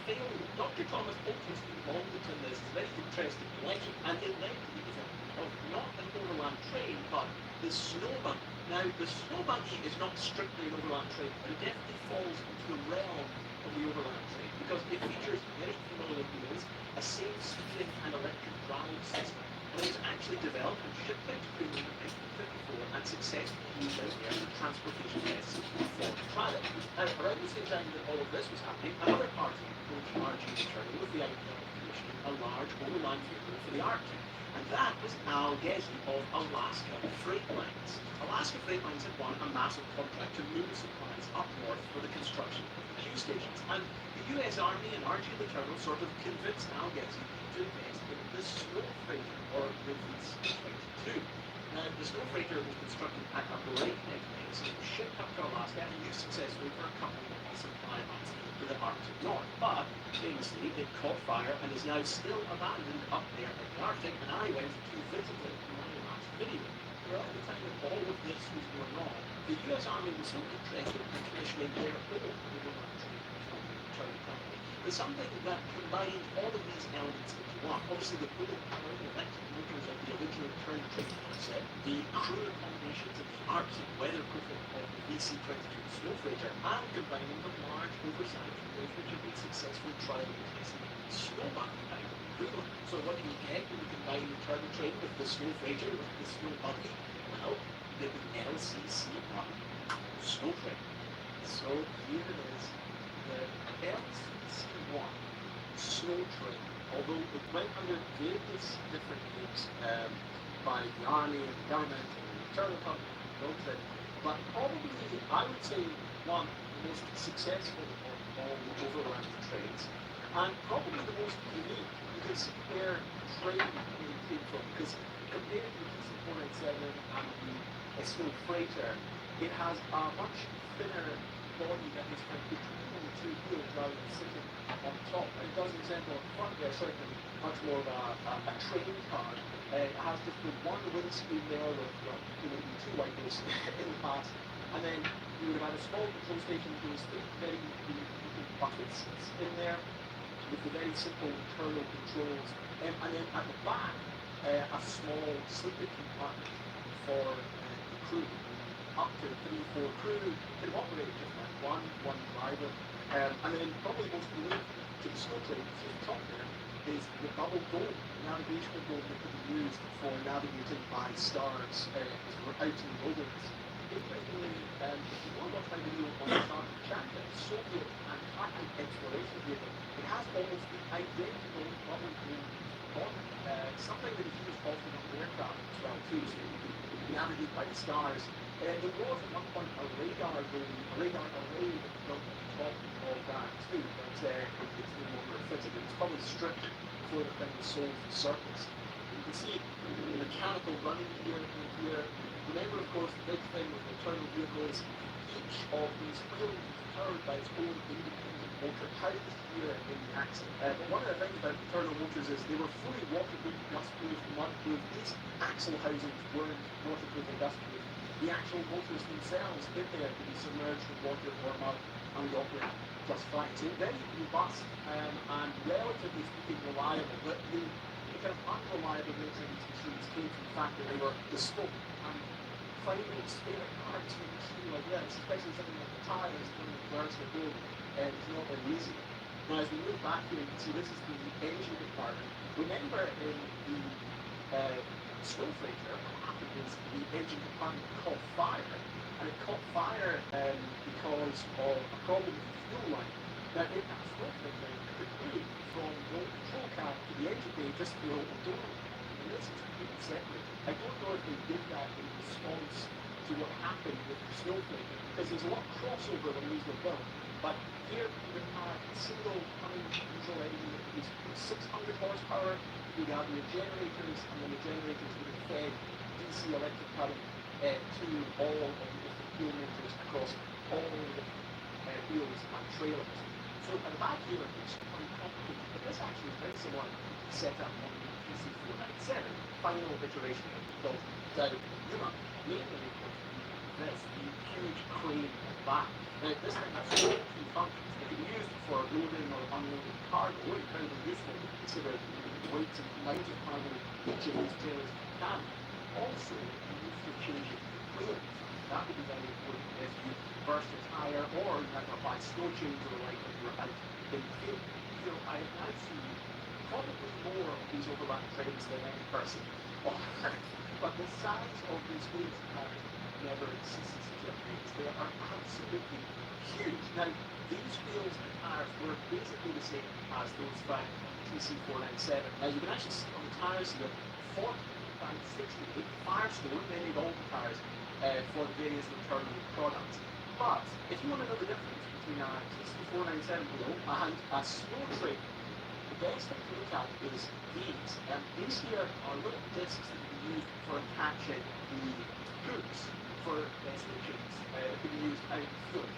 failure. Dr. Thomas Wilter's involved in this very interesting legend, and it led to the development of not an overland train, but the snow buggy. Now, the snow buggy is not strictly an overland train, but it definitely falls into the realm of the overland train because it features very familiar wheels, a safe steering and electric drive system, and it was actually developed and shipped out to Greenland in 1954 and successfully used out there in transportation tests for TRADIC. Now, around the same time that all of this was happening, another party approached Archie Return with the idea of commissioning a large overland vehicle for the Arctic. And that was Al Gesney of Alaska Freight Lines. Alaska Freight Lines had won a massive contract to move supplies up north for the construction of the Q stations. And the US Army and Archie Return sort of convinced Al Gesney to invest in the Snow Freighter, or the V-22. Now, the Snow Freighter was constructed at a breakneck pace and was shipped up to Alaska and used successfully for a couple of supply months to the Arctic North. But famously, it caught fire and is now still abandoned up there in the Arctic, and I went to visit it in my last video. Around the time that all of this was going on, the US Army was so interested in commissioning their own overland train company. There's something that combined all of these elements into one. Obviously, the bullet power, the electric motors of the original turn train concept, the crew accommodations of the Arctic weatherproofing of the VC-22 Snow Freighter, and combining the large oversized wheels which have been successfully tried and tested in the snow buggy type of Greenland. So what do you get when you combine the turn train with the Snow Freighter with the snow buggy? Well, the LCC-1 Snow Train. So here it is, the LCC-1 Snow Train. Although it went under various different names by the Army and the government and the Turner Company and built it, but probably, I would say, one of the most successful of all the overland trains, and probably the most unique. You can see where train came from, because compared to the PC-497 and the Snow Freighter, it has a much thinner body that is kind of between the two wheels rather than sitting on top. And it does resemble a front there, certainly much more of a train car. It has just the one windscreen there with two windows in the past. And then you would have had a small control station with those three very bucket seats in there with the very simple internal controls. And then at the back, a small sleeping compartment for the crew. Up to 3-4 crew could operate just like one driver. And then probably most unique to the Snow Train, at the top there, is the bubble dome, the navigational dome that could be used for navigating by stars as we're out in the wilderness. Interestingly, if you want to watch my video on the Star Trek, Soviet Antarctic exploration vehicle, it has almost the identical bubble dome body. Something that is used often on aircraft as well too, so you can navigate by the stars. There was at one point a radar array that was built on top of that too, but it's no longer fitted. It was probably stripped before the thing was sold to the surface. You can see the mechanical running gear in here, Remember, of course, the big thing with internal vehicles, each of these wheels is powered by its own independent motor, housed here in the axle. But one of the things about internal motors is they were fully waterproof, dustproof, mudproof. These axle housings weren't waterproof and dustproof. The actual motors themselves in there could be submerged in water or mud and would operate just fine. So very robust and relatively speaking reliable. But the kind of unreliable nature of these machines came from the fact that they were bespoke. And finding spare parts for a machine like this, especially something like the tires when the cars are built, is not very easy. Now, as we move back here, you can see this is the engine compartment. Remember in the snowflaker, what happened is the engine compartment caught fire, and it caught fire because of a problem with the fuel line. Now, in that snowflaker, you could move from the control cab to the engine bay just through the open door. And this is completely separate. I don't know if they did that in response to what happened with the snowflaker, because there's a lot of crossover when these were built. But here we would have a single running diesel engine that was 600 horsepower. You'd have your generators, and then the generators would have fed DC electric current to all of the different fuel motors across all of the wheels and trailers. So at the back here, it's quite complicated, but this actually is very similar to the setup on the PC497, final iteration of the built down unit. Mainly because this, the huge crane at the back. Now, this thing has four key functions. It can be used for loading or unloading cargo, incredibly useful considering the weight and amount of cargo each of these trailers can. Also, it can be used for changing wheels. That would be very important if you burst a tire or you had to apply snow chains or like when you're out in the field. So I have seen probably more of these overland trains than any person on earth. But the size of these wheels never ceases to amaze. They are absolutely huge. Now, these wheels and tires were basically the same as those found in TC497. Now, you can actually see on the tires here 40 and 60 Firestone. They made all the tires for the various internal products. But if you want to know the difference between a TC497 wheel and a snow train, the best thing to look at is these. These here are little discs that can be used for attaching the hooks for snow chains that can be used out in the field.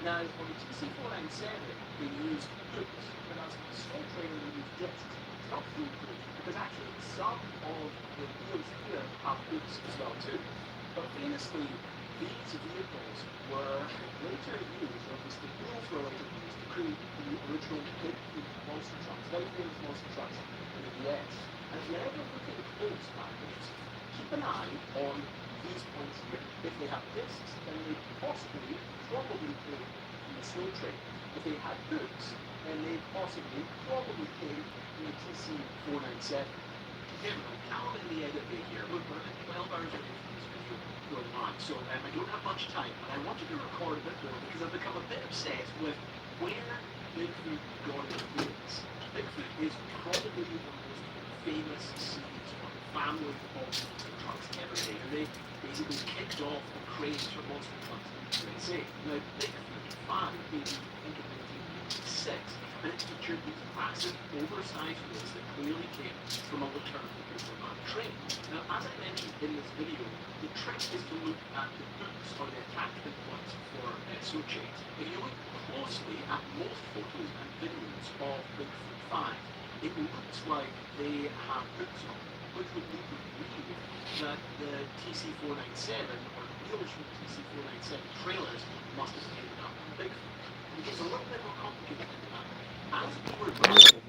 Now, on the TC497, they used hooks, whereas on the snow train they used discs. It's not foolproof, because actually some of the wheels here have hooks as well too. But famously, these vehicles were later used, or at least the wheels were later used, to create the original big monster trucks, very famous monster trucks in the US. And if you ever look at the clothes package, keep an eye on these points here. If they have discs, then they probably came from the snow train. If they had hooks, then they probably came from the TC497. Okay, Callum in the edit bay here. Look, we're at 12 hours away from this video going on, so I don't have much time, but I wanted to record a bit more because I've become a bit obsessed with where Bigfoot got his roots. Bigfoot is probably one of the most famous scenes or family of monster trucks ever made, and they basically kicked off the craze for monster trucks in the USA. Now, Bigfoot 5 debuted, I think, in 1986, and it featured these massive, oversized wheels that clearly came from a return overland train. Now, as I mentioned in this video, the trick is to look at the hooks or the attachment points for snow chains. If you look closely at most photos and videos of Bigfoot 5, it looks like they have hooks on them, which would lead you to believe that the TC497 or wheels from the TC497 trailers must have ended up on Bigfoot. It gets a little bit more complicated than that. As we were building